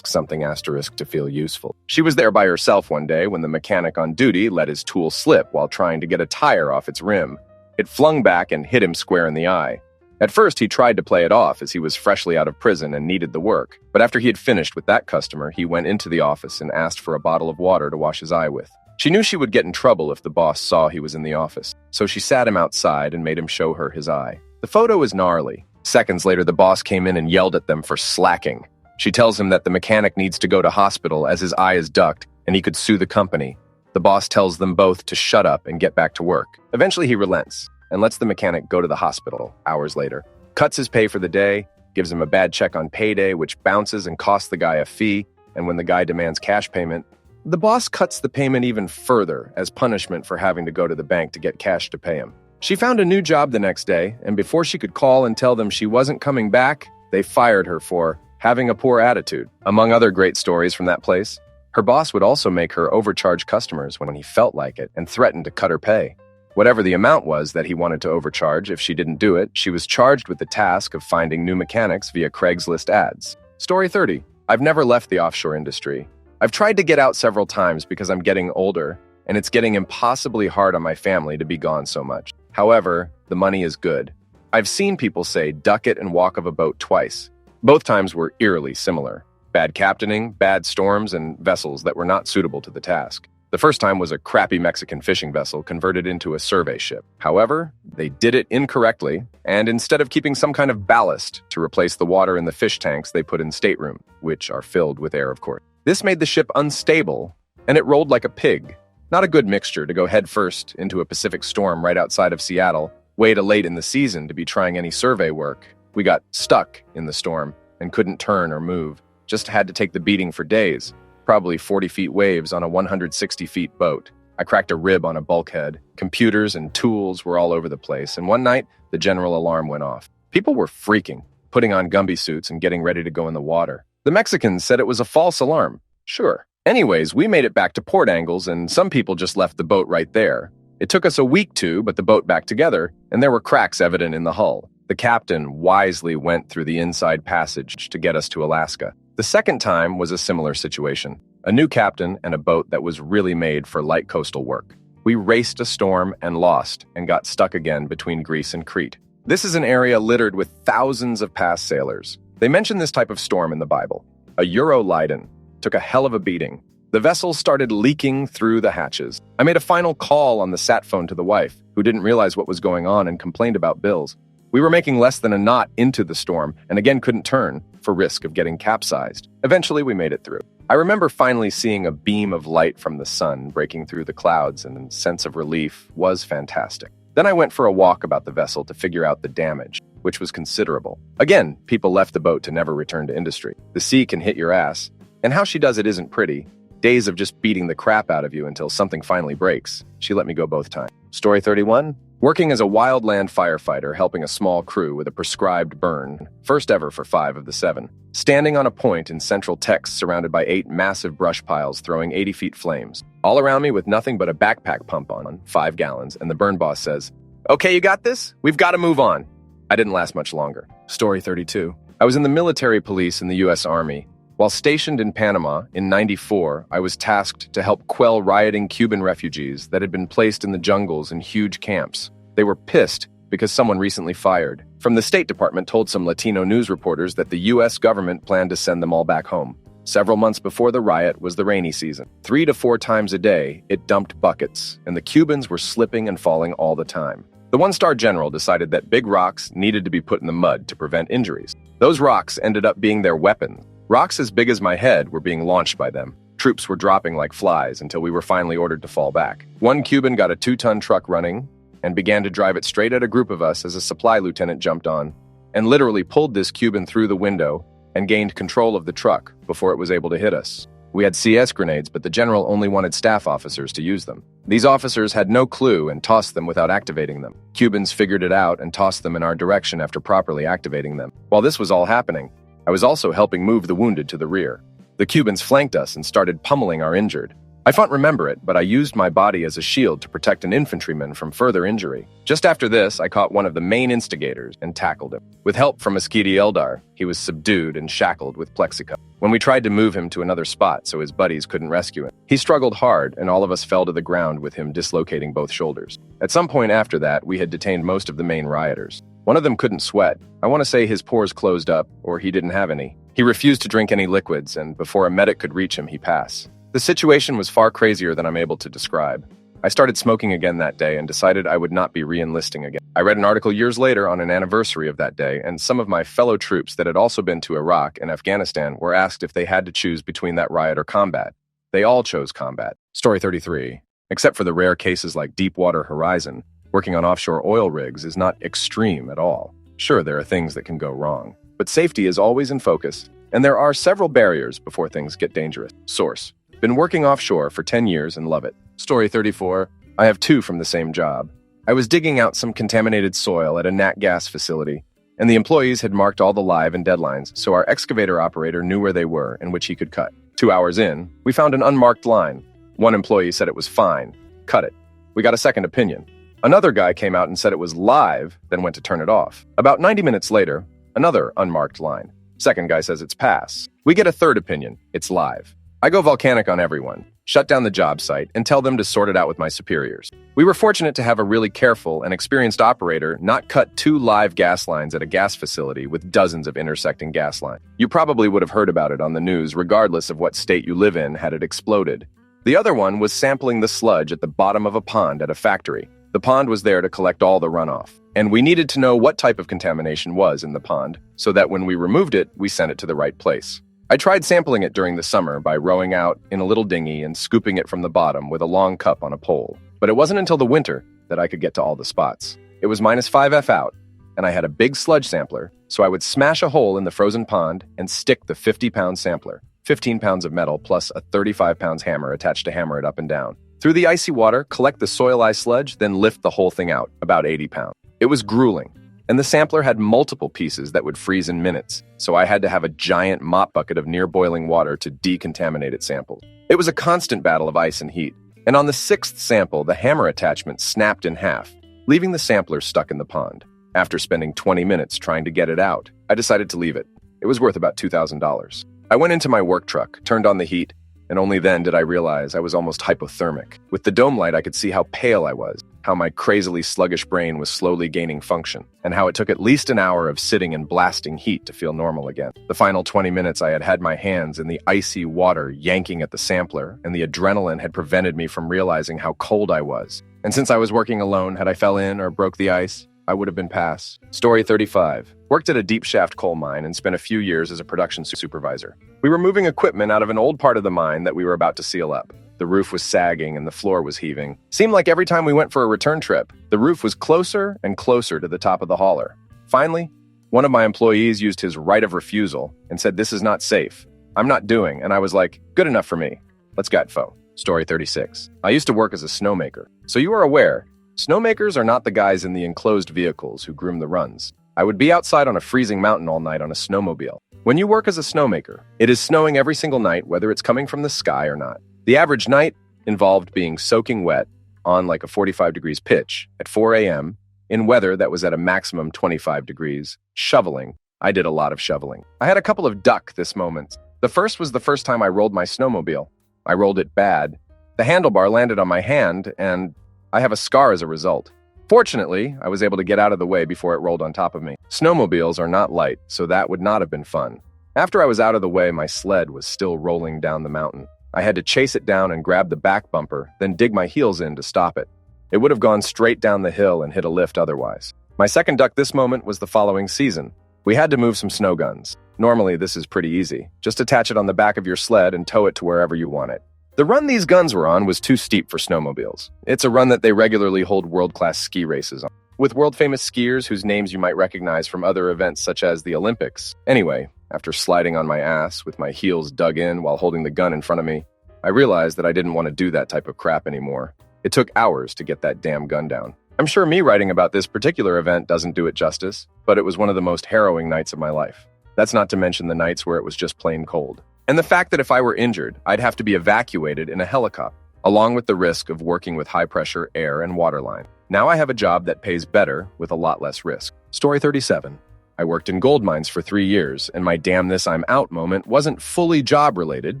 something to feel useful. She was there by herself one day when the mechanic on duty let his tool slip while trying to get a tire off its rim. It flung back and hit him square in the eye. At first, he tried to play it off as he was freshly out of prison and needed the work. But after he had finished with that customer, he went into the office and asked for a bottle of water to wash his eye with. She knew she would get in trouble if the boss saw he was in the office, so she sat him outside and made him show her his eye. The photo is gnarly. Seconds later, the boss came in and yelled at them for slacking. She tells him that the mechanic needs to go to hospital as his eye is ducked and he could sue the company. The boss tells them both to shut up and get back to work. Eventually, he relents and lets the mechanic go to the hospital hours later. Cuts his pay for the day, gives him a bad check on payday, which bounces and costs the guy a fee, and when the guy demands cash payment, the boss cuts the payment even further as punishment for having to go to the bank to get cash to pay him. She found a new job the next day, and before she could call and tell them she wasn't coming back, they fired her for having a poor attitude. Among other great stories from that place, her boss would also make her overcharge customers when he felt like it and threatened to cut her pay. Whatever the amount was that he wanted to overcharge, if she didn't do it, she was charged with the task of finding new mechanics via Craigslist ads. Story 30. I've never left the offshore industry. I've tried to get out several times because I'm getting older, and it's getting impossibly hard on my family to be gone so much. However, the money is good. I've seen people say duck it and walk of a boat twice. Both times were eerily similar. Bad captaining, bad storms, and vessels that were not suitable to the task. The first time was a crappy Mexican fishing vessel converted into a survey ship. However, they did it incorrectly, and instead of keeping some kind of ballast to replace the water in the fish tanks, they put in stateroom, which are filled with air, of course. This made the ship unstable, and it rolled like a pig. Not a good mixture to go headfirst into a Pacific storm right outside of Seattle, way too late in the season to be trying any survey work. We got stuck in the storm and couldn't turn or move. Just had to take the beating for days. Probably 40 feet waves on a 160 feet boat. I cracked a rib on a bulkhead. Computers and tools were all over the place, and one night, the general alarm went off. People were freaking, putting on Gumby suits and getting ready to go in the water. The Mexicans said it was a false alarm. Sure. Anyways, we made it back to port angles, and some people just left the boat right there. It took us a week to put the boat back together, and there were cracks evident in the hull. The captain wisely went through the inside passage to get us to Alaska. The second time was a similar situation. A new captain and a boat that was really made for light coastal work. We raced a storm and lost and got stuck again between Greece and Crete. This is an area littered with thousands of past sailors. They mention this type of storm in the Bible. A Euro-Leiden took a hell of a beating. The vessel started leaking through the hatches. I made a final call on the sat phone to the wife, who didn't realize what was going on and complained about bills. We were making less than a knot into the storm and again couldn't turn for risk of getting capsized. Eventually, we made it through. I remember finally seeing a beam of light from the sun breaking through the clouds, and the sense of relief was fantastic. Then I went for a walk about the vessel to figure out the damage. which was considerable. Again, people left the boat to never return to industry. The sea can hit your ass, and how she does it isn't pretty. Days of just beating the crap out of you until something finally breaks. She let me go both times. Story 31. Working as a wildland firefighter, helping a small crew with a prescribed burn, first ever for 5 of the 7. Standing on a point in central Texas surrounded by 8 massive brush piles throwing 80 feet flames. All around me with nothing but a backpack pump on, 5 gallons, and the burn boss says, "Okay, you got this? We've got to move on." I didn't last much longer. Story 32. I was in the military police in the U.S. Army. While stationed in Panama in '94, I was tasked to help quell rioting Cuban refugees that had been placed in the jungles in huge camps. They were pissed because someone recently fired. From the State Department told some Latino news reporters that the U.S. government planned to send them all back home. Several months before the riot was the rainy season. 3 to 4 times a day, it dumped buckets, and the Cubans were slipping and falling all the time. The one-star general decided that big rocks needed to be put in the mud to prevent injuries. Those rocks ended up being their weapons. Rocks as big as my head were being launched by them. Troops were dropping like flies until we were finally ordered to fall back. One Cuban got a 2-ton truck running and began to drive it straight at a group of us as a supply lieutenant jumped on and literally pulled this Cuban through the window and gained control of the truck before it was able to hit us. We had CS grenades, but the general only wanted staff officers to use them. These officers had no clue and tossed them without activating them. Cubans figured it out and tossed them in our direction after properly activating them. While this was all happening, I was also helping move the wounded to the rear. The Cubans flanked us and started pummeling our injured. I can't remember it, but I used my body as a shield to protect an infantryman from further injury. Just after this, I caught one of the main instigators and tackled him. With help from Askidi Eldar, he was subdued and shackled with plexico. When we tried to move him to another spot so his buddies couldn't rescue him, he struggled hard and all of us fell to the ground with him dislocating both shoulders. At some point after that, we had detained most of the main rioters. One of them couldn't sweat. I want to say his pores closed up, or he didn't have any. He refused to drink any liquids, and before a medic could reach him, he passed. The situation was far crazier than I'm able to describe. I started smoking again that day and decided I would not be re-enlisting again. I read an article years later on an anniversary of that day, and some of my fellow troops that had also been to Iraq and Afghanistan were asked if they had to choose between that riot or combat. They all chose combat. Story 33. Except for the rare cases like Deepwater Horizon, working on offshore oil rigs is not extreme at all. Sure, there are things that can go wrong, but safety is always in focus, and there are several barriers before things get dangerous. Source. Been working offshore for 10 years and love it. Story 34. I have 2 from the same job. I was digging out some contaminated soil at a nat gas facility, and the employees had marked all the live and deadlines, so our excavator operator knew where they were and which he could cut. 2 hours in, we found an unmarked line. One employee said it was fine. Cut it. We got a second opinion. Another guy came out and said it was live, then went to turn it off. About 90 minutes later, another unmarked line. Second guy says it's pass. We get a third opinion. It's live. I go volcanic on everyone, shut down the job site, and tell them to sort it out with my superiors. We were fortunate to have a really careful and experienced operator not cut 2 live gas lines at a gas facility with dozens of intersecting gas lines. You probably would have heard about it on the news regardless of what state you live in had it exploded. The other one was sampling the sludge at the bottom of a pond at a factory. The pond was there to collect all the runoff, and we needed to know what type of contamination was in the pond so that when we removed it, we sent it to the right place. I tried sampling it during the summer by rowing out in a little dinghy and scooping it from the bottom with a long cup on a pole. But it wasn't until the winter that I could get to all the spots. It was -5 out, and I had a big sludge sampler, so I would smash a hole in the frozen pond and stick the 50-pound sampler, 15 pounds of metal plus a 35-pound hammer attached to hammer it up and down. Through the icy water, collect the soil-ice sludge, then lift the whole thing out, about 80 pounds. It was grueling. And the sampler had multiple pieces that would freeze in minutes, so I had to have a giant mop bucket of near-boiling water to decontaminate its samples. It was a constant battle of ice and heat, and on the 6th sample, the hammer attachment snapped in half, leaving the sampler stuck in the pond. After spending 20 minutes trying to get it out, I decided to leave it. It was worth about $2,000. I went into my work truck, turned on the heat, and only then did I realize I was almost hypothermic. With the dome light, I could see how pale I was, how my crazily sluggish brain was slowly gaining function, and how it took at least an hour of sitting in blasting heat to feel normal again. The final 20 minutes I had my hands in the icy water yanking at the sampler, and the adrenaline had prevented me from realizing how cold I was. And since I was working alone, had I fell in or broke the ice, I would have been passed. Story 35. Worked at a deep shaft coal mine and spent a few years as a production supervisor. We were moving equipment out of an old part of the mine that we were about to seal up. The roof was sagging and the floor was heaving. Seemed like every time we went for a return trip, the roof was closer and closer to the top of the hauler. Finally, one of my employees used his right of refusal and said, "This is not safe. I'm not doing." And I was like, "Good enough for me. Let's get fo." Story 36. I used to work as a snowmaker. So you are aware, snowmakers are not the guys in the enclosed vehicles who groom the runs. I would be outside on a freezing mountain all night on a snowmobile. When you work as a snowmaker, it is snowing every single night, whether it's coming from the sky or not. The average night involved being soaking wet on like a 45 degrees pitch at 4 a.m. in weather that was at a maximum 25 degrees, shoveling. I did a lot of shoveling. I had a couple of duck this moment. The first was the first time I rolled my snowmobile. I rolled it bad. The handlebar landed on my hand, and I have a scar as a result. Fortunately, I was able to get out of the way before it rolled on top of me. Snowmobiles are not light, so that would not have been fun. After I was out of the way, my sled was still rolling down the mountain. I had to chase it down and grab the back bumper, then dig my heels in to stop it. It would have gone straight down the hill and hit a lift otherwise. My second duck this moment was the following season. We had to move some snow guns. Normally, this is pretty easy. Just attach it on the back of your sled and tow it to wherever you want it. The run these guns were on was too steep for snowmobiles. It's a run that they regularly hold world-class ski races on, with world-famous skiers whose names you might recognize from other events such as the Olympics. Anyway, after sliding on my ass with my heels dug in while holding the gun in front of me, I realized that I didn't want to do that type of crap anymore. It took hours to get that damn gun down. I'm sure me writing about this particular event doesn't do it justice, but it was one of the most harrowing nights of my life. That's not to mention the nights where it was just plain cold. And the fact that if I were injured, I'd have to be evacuated in a helicopter, along with the risk of working with high-pressure air and water line. Now I have a job that pays better with a lot less risk. Story 37. I worked in gold mines for 3 years, and my damn this I'm out moment wasn't fully job-related,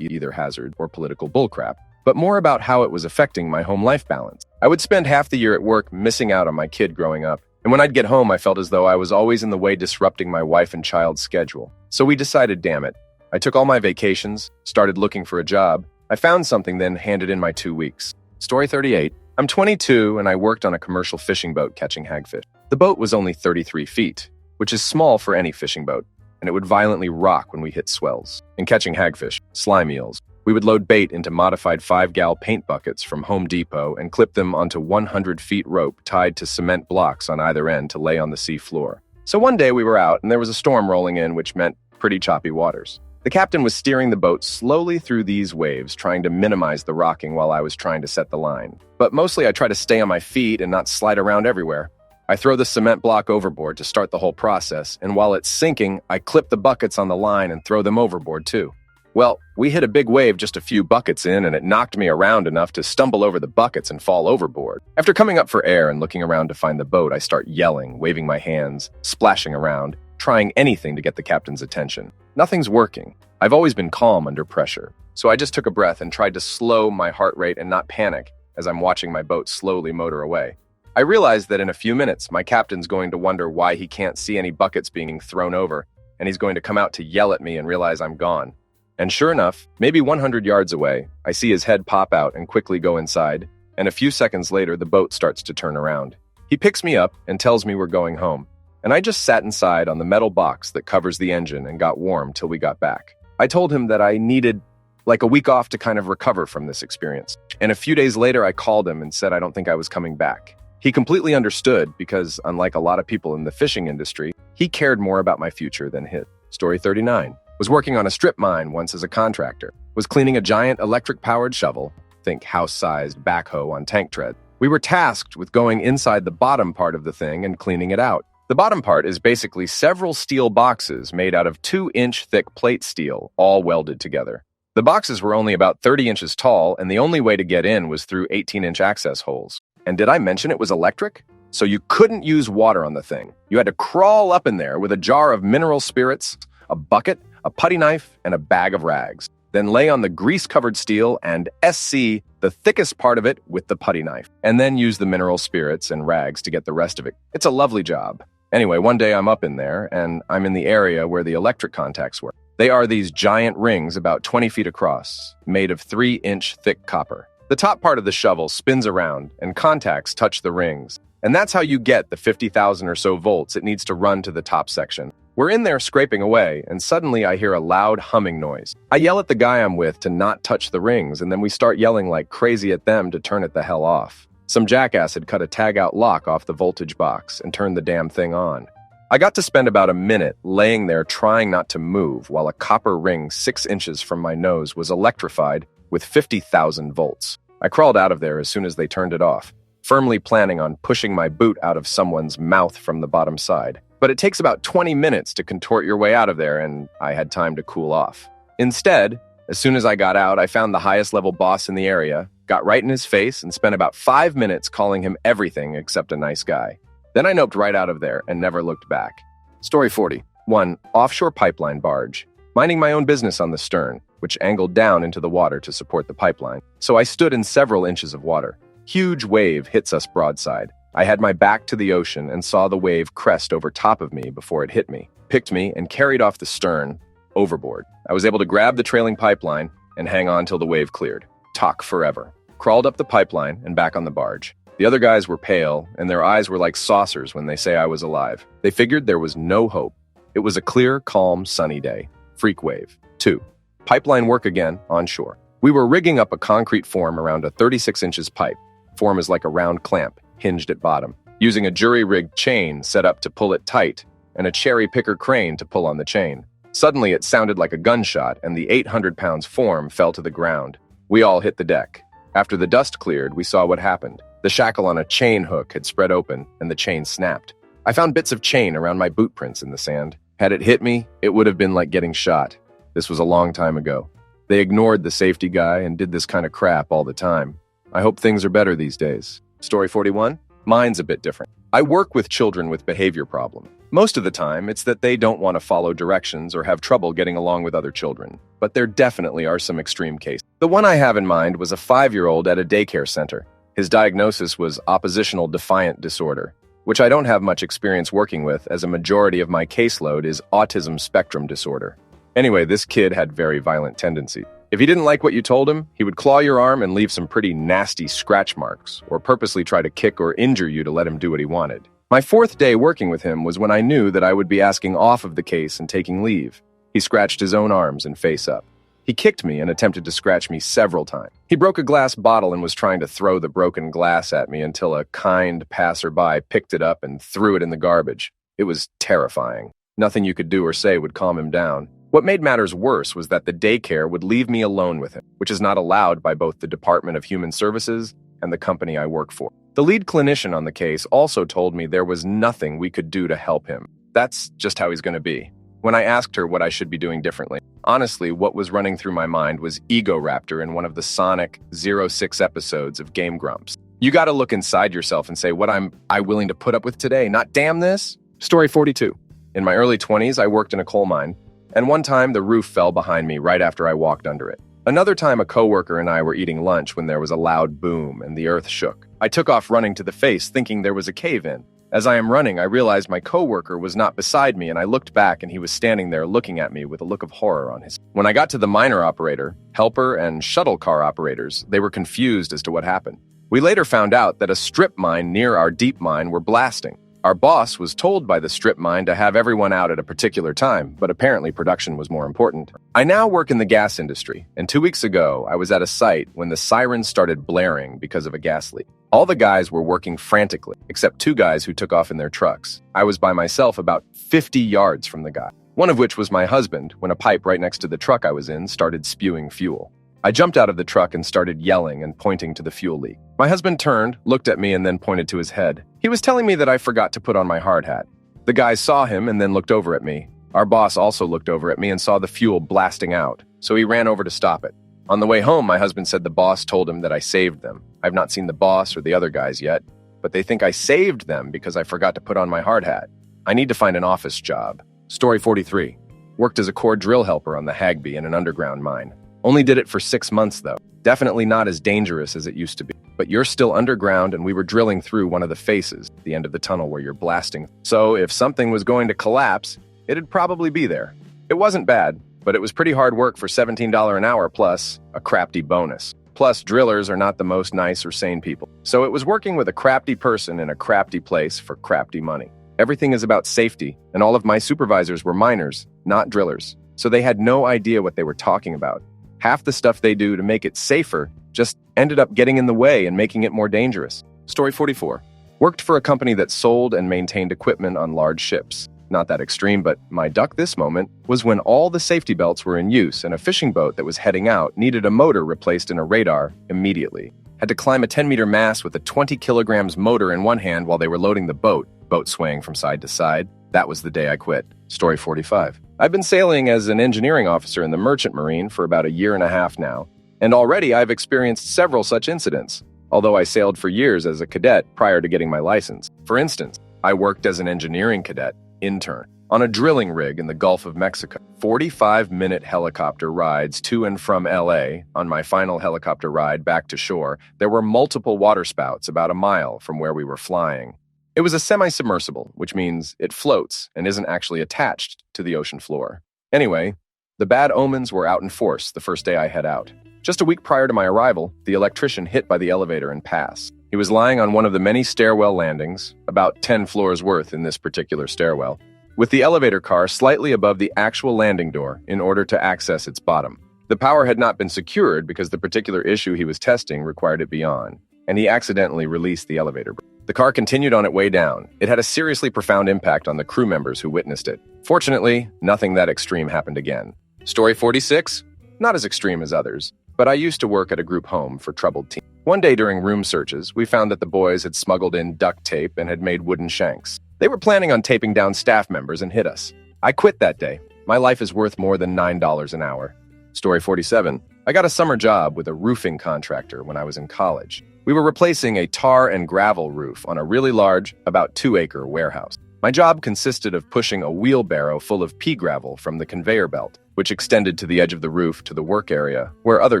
either hazard or political bullcrap, but more about how it was affecting my home life balance. I would spend half the year at work missing out on my kid growing up, and when I'd get home, I felt as though I was always in the way disrupting my wife and child's schedule. So we decided, damn it. I took all my vacations, started looking for a job. I found something, then handed in my 2 weeks. Story 38. I'm 22, and I worked on a commercial fishing boat catching hagfish. The boat was only 33 feet, which is small for any fishing boat, and it would violently rock when we hit swells. In catching hagfish, slime eels, we would load bait into modified 5-gal paint buckets from Home Depot and clip them onto 100 feet rope tied to cement blocks on either end to lay on the sea floor. So one day we were out, and there was a storm rolling in, which meant pretty choppy waters. The captain was steering the boat slowly through these waves, trying to minimize the rocking while I was trying to set the line. But mostly I try to stay on my feet and not slide around everywhere. I throw the cement block overboard to start the whole process, and while it's sinking, I clip the buckets on the line and throw them overboard too. Well, we hit a big wave just a few buckets in, and it knocked me around enough to stumble over the buckets and fall overboard. After coming up for air and looking around to find the boat, I start yelling, waving my hands, splashing around, trying anything to get the captain's attention. Nothing's working. I've always been calm under pressure, so I just took a breath and tried to slow my heart rate and not panic as I'm watching my boat slowly motor away. I realized that in a few minutes, my captain's going to wonder why he can't see any buckets being thrown over, and he's going to come out to yell at me and realize I'm gone. And sure enough, maybe 100 yards away, I see his head pop out and quickly go inside, and a few seconds later, the boat starts to turn around. He picks me up and tells me we're going home, and I just sat inside on the metal box that covers the engine and got warm till we got back. I told him that I needed like a week off to kind of recover from this experience, and a few days later, I called him and said I don't think I was coming back. He completely understood because, unlike a lot of people in the fishing industry, he cared more about my future than his. Story 39. Was working on a strip mine once as a contractor. Was cleaning a giant electric-powered shovel, think house-sized backhoe on tank tread. We were tasked with going inside the bottom part of the thing and cleaning it out. The bottom part is basically several steel boxes made out of 2-inch thick plate steel, all welded together. The boxes were only about 30 inches tall, and the only way to get in was through 18-inch access holes. And did I mention it was electric? So you couldn't use water on the thing. You had to crawl up in there with a jar of mineral spirits, a bucket, a putty knife, and a bag of rags. Then lay on the grease-covered steel and SC the thickest part of it with the putty knife. And then use the mineral spirits and rags to get the rest of it. It's a lovely job. Anyway, one day I'm up in there, and I'm in the area where the electric contacts were. They are these giant rings about 20 feet across, made of 3-inch thick copper. The top part of the shovel spins around, and contacts touch the rings. And that's how you get the 50,000 or so volts it needs to run to the top section. We're in there scraping away, and suddenly I hear a loud humming noise. I yell at the guy I'm with to not touch the rings, and then we start yelling like crazy at them to turn it the hell off. Some jackass had cut a tag-out lock off the voltage box and turned the damn thing on. I got to spend about a minute laying there trying not to move while a copper ring 6 inches from my nose was electrified with 50,000 volts. I crawled out of there as soon as they turned it off, firmly planning on pushing my boot out of someone's mouth from the bottom side. But it takes about 20 minutes to contort your way out of there, and I had time to cool off. Instead, as soon as I got out, I found the highest level boss in the area, got right in his face, and spent about 5 minutes calling him everything except a nice guy. Then I noped right out of there and never looked back. Story 40. 1. Offshore pipeline barge. Minding my own business on the stern, which angled down into the water to support the pipeline. So I stood in several inches of water. Huge wave hits us broadside. I had my back to the ocean and saw the wave crest over top of me before it hit me, picked me, and carried off the stern, overboard. I was able to grab the trailing pipeline and hang on till the wave cleared. Talk forever. Crawled up the pipeline and back on the barge. The other guys were pale, and their eyes were like saucers when they say I was alive. They figured there was no hope. It was a clear, calm, sunny day. Freak wave. 2. Pipeline work again, onshore. We were rigging up a concrete form around a 36 inches pipe. Form is like a round clamp, hinged at bottom, using a jury-rigged chain set up to pull it tight, and a cherry picker crane to pull on the chain. Suddenly, it sounded like a gunshot, and the 800 pounds form fell to the ground. We all hit the deck. After the dust cleared, we saw what happened. The shackle on a chain hook had spread open, and the chain snapped. I found bits of chain around my boot prints in the sand. Had it hit me, it would have been like getting shot. This was a long time ago. They ignored the safety guy and did this kind of crap all the time. I hope things are better these days. Story 41. Mine's a bit different. I work with children with behavior problems. Most of the time, it's that they don't want to follow directions or have trouble getting along with other children. But there definitely are some extreme cases. The one I have in mind was a 5-year-old at a daycare center. His diagnosis was oppositional defiant disorder, which I don't have much experience working with, as a majority of my caseload is autism spectrum disorder. Anyway, this kid had very violent tendencies. If he didn't like what you told him, he would claw your arm and leave some pretty nasty scratch marks, or purposely try to kick or injure you to let him do what he wanted. My 4th day working with him was when I knew that I would be asking off of the case and taking leave. He scratched his own arms and face up. He kicked me and attempted to scratch me several times. He broke a glass bottle and was trying to throw the broken glass at me until a kind passerby picked it up and threw it in the garbage. It was terrifying. Nothing you could do or say would calm him down. What made matters worse was that the daycare would leave me alone with him, which is not allowed by both the Department of Human Services and the company I work for. The lead clinician on the case also told me there was nothing we could do to help him. That's just how he's going to be. When I asked her what I should be doing differently, honestly, what was running through my mind was Ego Raptor in one of the Sonic 06 episodes of Game Grumps. You got to look inside yourself and say, what am I willing to put up with today? Not damn this? Story 42. In my early 20s, I worked in a coal mine, and one time the roof fell behind me right after I walked under it. Another time, a coworker and I were eating lunch when there was a loud boom and the earth shook. I took off running to the face, thinking there was a cave-in. As I am running, I realized my coworker was not beside me, and I looked back and he was standing there looking at me with a look of horror on his face. When I got to the miner operator, helper, and shuttle car operators, they were confused as to what happened. We later found out that a strip mine near our deep mine were blasting. Our boss was told by the strip mine to have everyone out at a particular time, but apparently production was more important. I now work in the gas industry, and 2 weeks ago, I was at a site when the sirens started blaring because of a gas leak. All the guys were working frantically, except 2 guys who took off in their trucks. I was by myself about 50 yards from the guy, one of which was my husband, when a pipe right next to the truck I was in started spewing fuel. I jumped out of the truck and started yelling and pointing to the fuel leak. My husband turned, looked at me, and then pointed to his head. He was telling me that I forgot to put on my hard hat. The guys saw him and then looked over at me. Our boss also looked over at me and saw the fuel blasting out, so he ran over to stop it. On the way home, my husband said the boss told him that I saved them. I've not seen the boss or the other guys yet, but they think I saved them because I forgot to put on my hard hat. I need to find an office job. Story 43. Worked as a core drill helper on the Hagby in an underground mine. Only did it for 6 months, though. Definitely not as dangerous as it used to be. But you're still underground, and we were drilling through one of the faces, the end of the tunnel where you're blasting. So if something was going to collapse, it'd probably be there. It wasn't bad, but it was pretty hard work for $17 an hour plus a crafty bonus. Plus, drillers are not the most nice or sane people. So it was working with a crafty person in a crafty place for crafty money. Everything is about safety, and all of my supervisors were miners, not drillers. So they had no idea what they were talking about. Half the stuff they do to make it safer just ended up getting in the way and making it more dangerous. Story 44. Worked for a company that sold and maintained equipment on large ships. not that extreme, but my duck this moment was when all the safety belts were in use and a fishing boat that was heading out needed a motor replaced in a radar immediately. Had to climb a 10-meter mast with a 20 kilograms motor in one hand while they were loading the boat swaying from side to side. That was the day I quit. Story 45. I've been sailing as an engineering officer in the Merchant Marine for about a year and a half now, and already I've experienced several such incidents, although I sailed for years as a cadet prior to getting my license. For instance, I worked as an engineering cadet intern on a drilling rig in the Gulf of Mexico. 45-minute helicopter rides to and from LA. On my final helicopter ride back to shore, there were multiple waterspouts about a mile from where we were flying. It was a semi-submersible, which means it floats and isn't actually attached to the ocean floor. Anyway, the bad omens were out in force the first day I head out. Just a week prior to my arrival, the electrician hit by the elevator and passed. He was lying on one of the many stairwell landings, about 10 floors worth in this particular stairwell, with the elevator car slightly above the actual landing door in order to access its bottom. The power had not been secured because the particular issue he was testing required it be on, and he accidentally released the elevator brake. The car continued on its way down. It had a seriously profound impact on the crew members who witnessed it. Fortunately, nothing that extreme happened again. Story 46? Not as extreme as others, but I used to work at a group home for troubled teens. One day during room searches, we found that the boys had smuggled in duct tape and had made wooden shanks. They were planning on taping down staff members and hit us. I quit that day. My life is worth more than $9 an hour. Story 47. I got a summer job with a roofing contractor when I was in college. We were replacing a tar and gravel roof on a really large, about 2-acre warehouse. My job consisted of pushing a wheelbarrow full of pea gravel from the conveyor belt, which extended to the edge of the roof to the work area, where other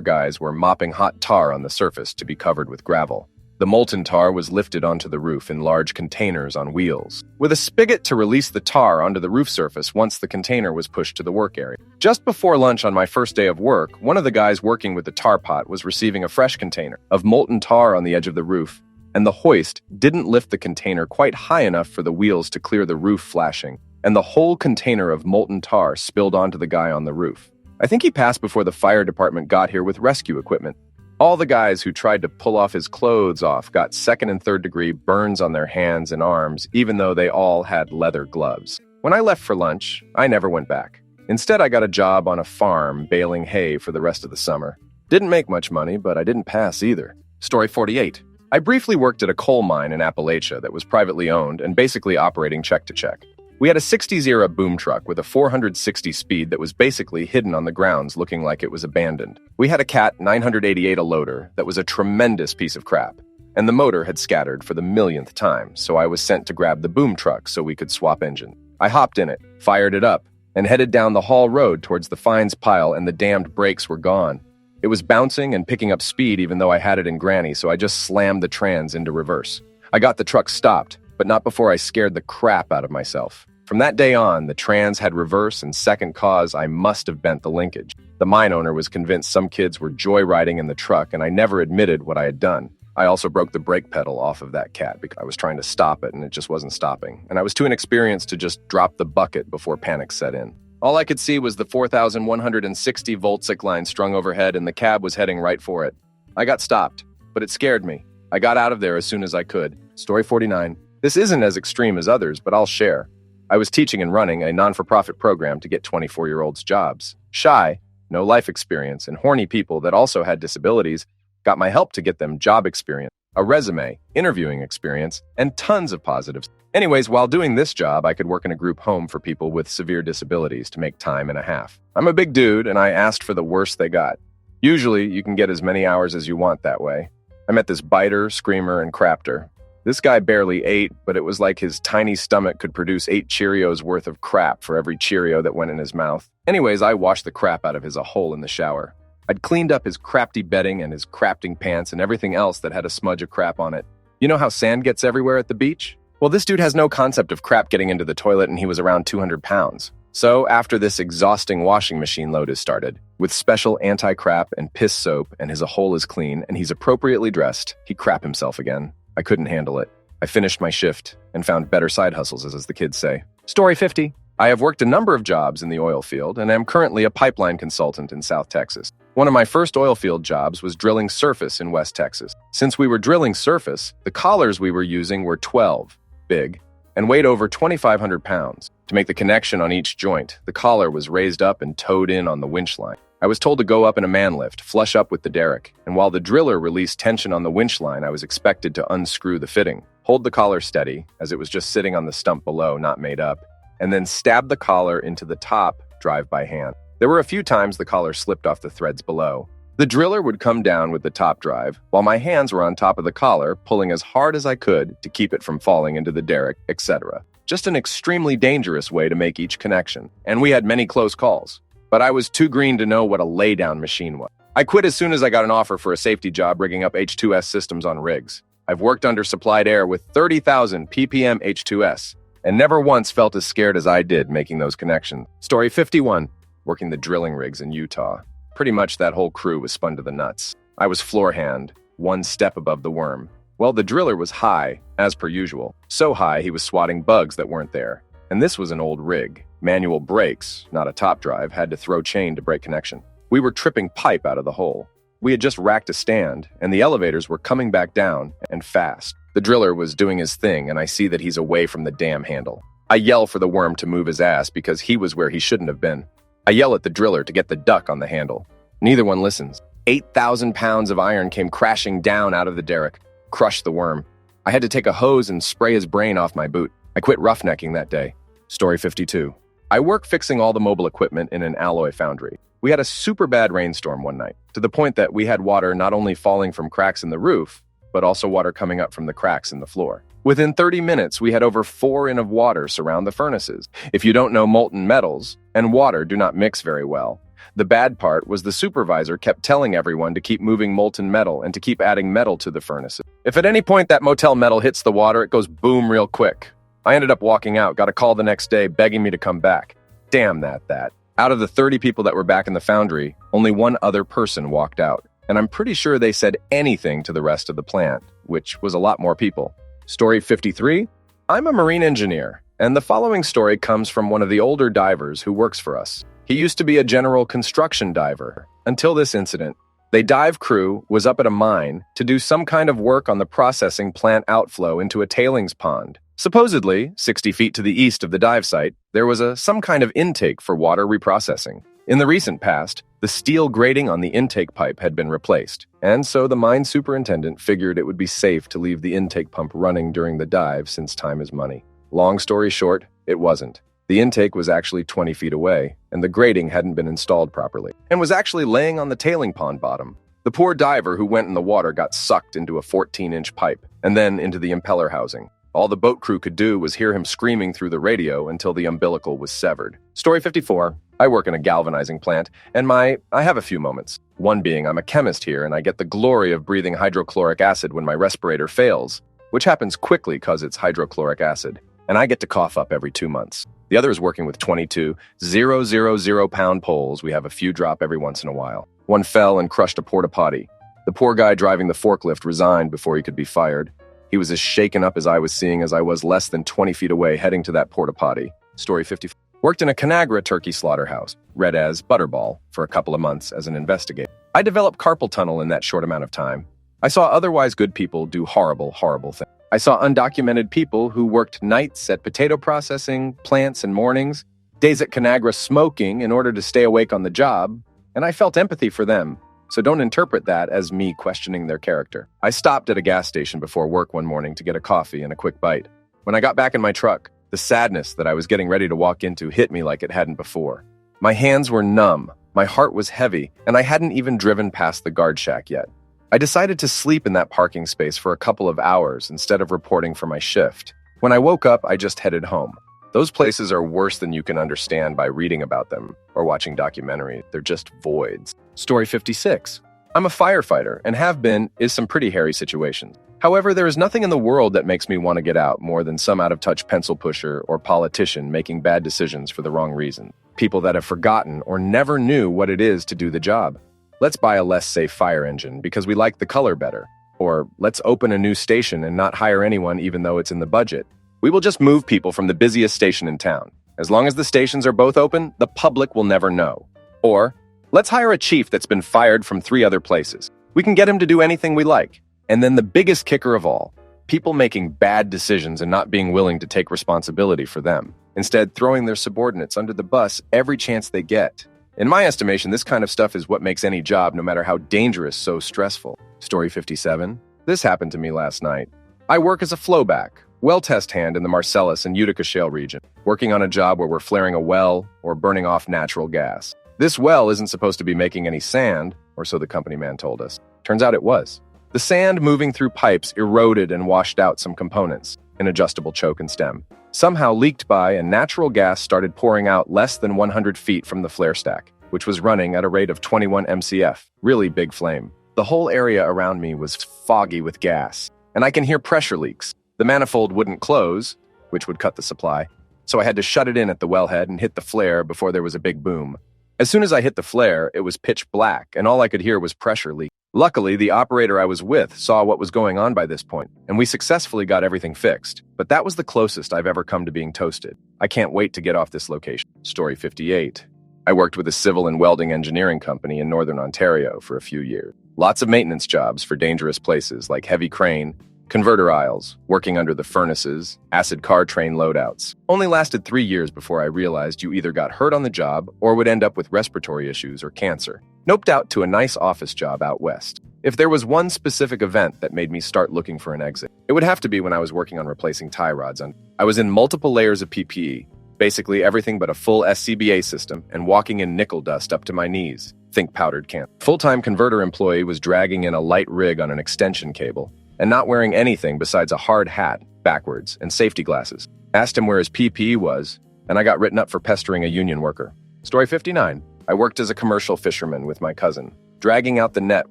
guys were mopping hot tar on the surface to be covered with gravel. The molten tar was lifted onto the roof in large containers on wheels, with a spigot to release the tar onto the roof surface once the container was pushed to the work area. Just before lunch on my first day of work, one of the guys working with the tar pot was receiving a fresh container of molten tar on the edge of the roof, and the hoist didn't lift the container quite high enough for the wheels to clear the roof flashing, and the whole container of molten tar spilled onto the guy on the roof. I think he passed before the fire department got here with rescue equipment. All the guys who tried to pull off his clothes off got 2nd and 3rd degree burns on their hands and arms, even though they all had leather gloves. When I left for lunch, I never went back. Instead, I got a job on a farm baling hay for the rest of the summer. Didn't make much money, but I didn't pass either. Story 48. I briefly worked at a coal mine in Appalachia that was privately owned and basically operating check to check. We had a 60s-era boom truck with a 460 speed that was basically hidden on the grounds looking like it was abandoned. We had a Cat 988 a loader that was a tremendous piece of crap, and the motor had scattered for the millionth time, so I was sent to grab the boom truck so we could swap engine. I hopped in it, fired it up, and headed down the haul road towards the fines pile, and the damned brakes were gone. It was bouncing and picking up speed even though I had it in granny, so I just slammed the trans into reverse. I got the truck stopped, but not before I scared the crap out of myself. From that day on, the trans had reverse and second cause I must have bent the linkage. The mine owner was convinced some kids were joyriding in the truck, and I never admitted what I had done. I also broke the brake pedal off of that Cat because I was trying to stop it and it just wasn't stopping. And I was too inexperienced to just drop the bucket before panic set in. All I could see was the 4,160 volt sick line strung overhead, and the cab was heading right for it. I got stopped, but it scared me. I got out of there as soon as I could. Story 49. This isn't as extreme as others, but I'll share. I was teaching and running a non-for-profit program to get 24-year-olds jobs. Shy, no life experience, and horny people that also had disabilities got my help to get them job experience, a resume, interviewing experience, and tons of positives. Anyways, while doing this job, I could work in a group home for people with severe disabilities to make time and a half. I'm a big dude, and I asked for the worst they got. Usually, you can get as many hours as you want that way. I met this biter, screamer, and crapter. This guy barely ate, but it was like his tiny stomach could produce 8 Cheerios worth of crap for every Cheerio that went in his mouth. Anyways, I washed the crap out of his a hole in the shower. I'd cleaned up his crafty bedding and his crafting pants and everything else that had a smudge of crap on it. You know how sand gets everywhere at the beach? Well, this dude has no concept of crap getting into the toilet, and he was around 200 pounds. So after this exhausting washing machine load is started, with special anti-crap and piss soap, and his a hole is clean and he's appropriately dressed, he crap himself again. I couldn't handle it. I finished my shift and found better side hustles, as the kids say. Story 50. I have worked a number of jobs in the oil field, and am currently a pipeline consultant in South Texas. One of my first oil field jobs was drilling surface in West Texas. Since we were drilling surface, the collars we were using were 12, big, and weighed over 2,500 pounds. To make the connection on each joint, the collar was raised up and towed in on the winch line. I was told to go up in a man lift, flush up with the derrick, and while the driller released tension on the winch line, I was expected to unscrew the fitting, hold the collar steady, as it was just sitting on the stump below, not made up, and then stab the collar into the top drive by hand. There were a few times the collar slipped off the threads below. The driller would come down with the top drive, while my hands were on top of the collar, pulling as hard as I could to keep it from falling into the derrick, etc. Just an extremely dangerous way to make each connection, and we had many close calls. But I was too green to know what a laydown machine was. I quit as soon as I got an offer for a safety job rigging up H2S systems on rigs. I've worked under supplied air with 30,000 ppm H2S, and never once felt as scared as I did making those connections. Story 51, working the drilling rigs in Utah. Pretty much that whole crew was spun to the nuts. I was floor hand, one step above the worm. Well, the driller was high, as per usual. So high he was swatting bugs that weren't there. And this was an old rig. Manual brakes, not a top drive, had to throw chain to break connection. We were tripping pipe out of the hole. We had just racked a stand, and the elevators were coming back down, and fast. The driller was doing his thing, and I see that he's away from the damn handle. I yell for the worm to move his ass because he was where he shouldn't have been. I yell at the driller to get the duck on the handle. Neither one listens. 8,000 pounds of iron came crashing down out of the derrick, crushed the worm. I had to take a hose and spray his brain off my boot. I quit roughnecking that day. Story 52. I work fixing all the mobile equipment in an alloy foundry. We had a super bad rainstorm one night, to the point that we had water not only falling from cracks in the roof, but also water coming up from the cracks in the floor. Within 30 minutes, we had over 4 in of water surround the furnaces. If you don't know, molten metals and water do not mix very well. The bad part was the supervisor kept telling everyone to keep moving molten metal and to keep adding metal to the furnaces. If at any point that motel metal hits the water, it goes boom real quick. I ended up walking out, got a call the next day begging me to come back. Damn that. Out of the 30 people that were back in the foundry, only one other person walked out. And I'm pretty sure they said anything to the rest of the plant, which was a lot more people. Story 53. I'm a marine engineer, and the following story comes from one of the older divers who works for us. He used to be a general construction diver, until this incident. The dive crew was up at a mine to do some kind of work on the processing plant outflow into a tailings pond. Supposedly, 60 feet to the east of the dive site, there was some kind of intake for water reprocessing. In the recent past, the steel grating on the intake pipe had been replaced, and so the mine superintendent figured it would be safe to leave the intake pump running during the dive since time is money. Long story short, it wasn't. The intake was actually 20 feet away, and the grating hadn't been installed properly, and was actually laying on the tailing pond bottom. The poor diver who went in the water got sucked into a 14-inch pipe, and then into the impeller housing. All the boat crew could do was hear him screaming through the radio until the umbilical was severed. Story 54. I work in a galvanizing plant, and I have a few moments. One being I'm a chemist here, and I get the glory of breathing hydrochloric acid when my respirator fails, which happens quickly because it's hydrochloric acid, and I get to cough up every 2 months. The other is working with 22 000-pound poles. We have a few drop every once in a while. One fell and crushed a porta potty. The poor guy driving the forklift resigned before he could be fired. He was as shaken up as I was seeing as I was less than 20 feet away heading to that porta potty. Story 54. Worked in a Conagra turkey slaughterhouse, read as Butterball, for a couple of months as an investigator. I developed carpal tunnel in that short amount of time. I saw otherwise good people do horrible things. I saw undocumented people who worked nights at potato processing, plants, and mornings, days at Conagra smoking in order to stay awake on the job, and I felt empathy for them. So don't interpret that as me questioning their character. I stopped at a gas station before work one morning to get a coffee and a quick bite. When I got back in my truck, the sadness that I was getting ready to walk into hit me like it hadn't before. My hands were numb, my heart was heavy, and I hadn't even driven past the guard shack yet. I decided to sleep in that parking space for a couple of hours instead of reporting for my shift. When I woke up, I just headed home. Those places are worse than you can understand by reading about them or watching documentaries. They're just voids. Story 56. I'm a firefighter and have been in some pretty hairy situations. However, there is nothing in the world that makes me want to get out more than some out-of-touch pencil pusher or politician making bad decisions for the wrong reason. People that have forgotten or never knew what it is to do the job. Let's buy a less safe fire engine because we like the color better. Or let's open a new station and not hire anyone even though it's in the budget. We will just move people from the busiest station in town. As long as the stations are both open, the public will never know. Or, let's hire a chief that's been fired from 3 other places. We can get him to do anything we like. And then the biggest kicker of all, people making bad decisions and not being willing to take responsibility for them. instead throwing their subordinates under the bus every chance they get. In my estimation, this kind of stuff is what makes any job, no matter how dangerous, so stressful. Story 57. This happened to me last night. I work as a flowback, well test hand in the Marcellus and Utica Shale region, working on a job where we're flaring a well or burning off natural gas. This well isn't supposed to be making any sand, or so the company man told us. Turns out it was. The sand moving through pipes eroded and washed out some components, an adjustable choke and stem. Somehow leaked by, and natural gas started pouring out less than 100 feet from the flare stack, which was running at a rate of 21 MCF, really big flame. The whole area around me was foggy with gas, and I can hear pressure leaks. The manifold wouldn't close, which would cut the supply, so I had to shut it in at the wellhead and hit the flare before there was a big boom. As soon as I hit the flare, it was pitch black, and all I could hear was pressure leak. Luckily, the operator I was with saw what was going on by this point, and we successfully got everything fixed. But that was the closest I've ever come to being toasted. I can't wait to get off this location. Story 58. I worked with a civil and welding engineering company in northern Ontario for a few years. Lots of maintenance jobs for dangerous places like heavy crane, converter aisles, working under the furnaces, acid car train loadouts. Only lasted 3 years before I realized you either got hurt on the job or would end up with respiratory issues or cancer. Noped out to a nice office job out west. If there was one specific event that made me start looking for an exit, it would have to be when I was working on replacing tie rods. I was in multiple layers of PPE, basically everything but a full SCBA system, and walking in nickel dust up to my knees. Think powdered can. Full-time converter employee was dragging in a light rig on an extension cable, and not wearing anything besides a hard hat, backwards, and safety glasses. Asked him where his PPE was, and I got written up for pestering a union worker. Story 59. I worked as a commercial fisherman with my cousin. Dragging out the net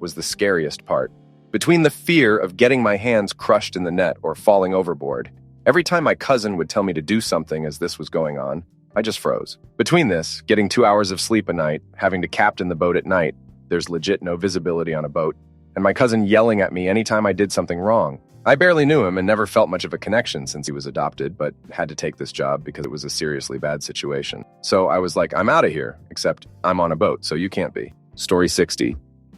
was the scariest part. Between the fear of getting my hands crushed in the net or falling overboard, every time my cousin would tell me to do something as this was going on, I just froze. Between this, getting 2 hours of sleep a night, having to captain the boat at night, there's legit no visibility on a boat, and my cousin yelling at me anytime I did something wrong. I barely knew him and never felt much of a connection since he was adopted, but had to take this job because it was a seriously bad situation. So I was like, I'm out of here, except I'm on a boat, so you can't be. Story 60.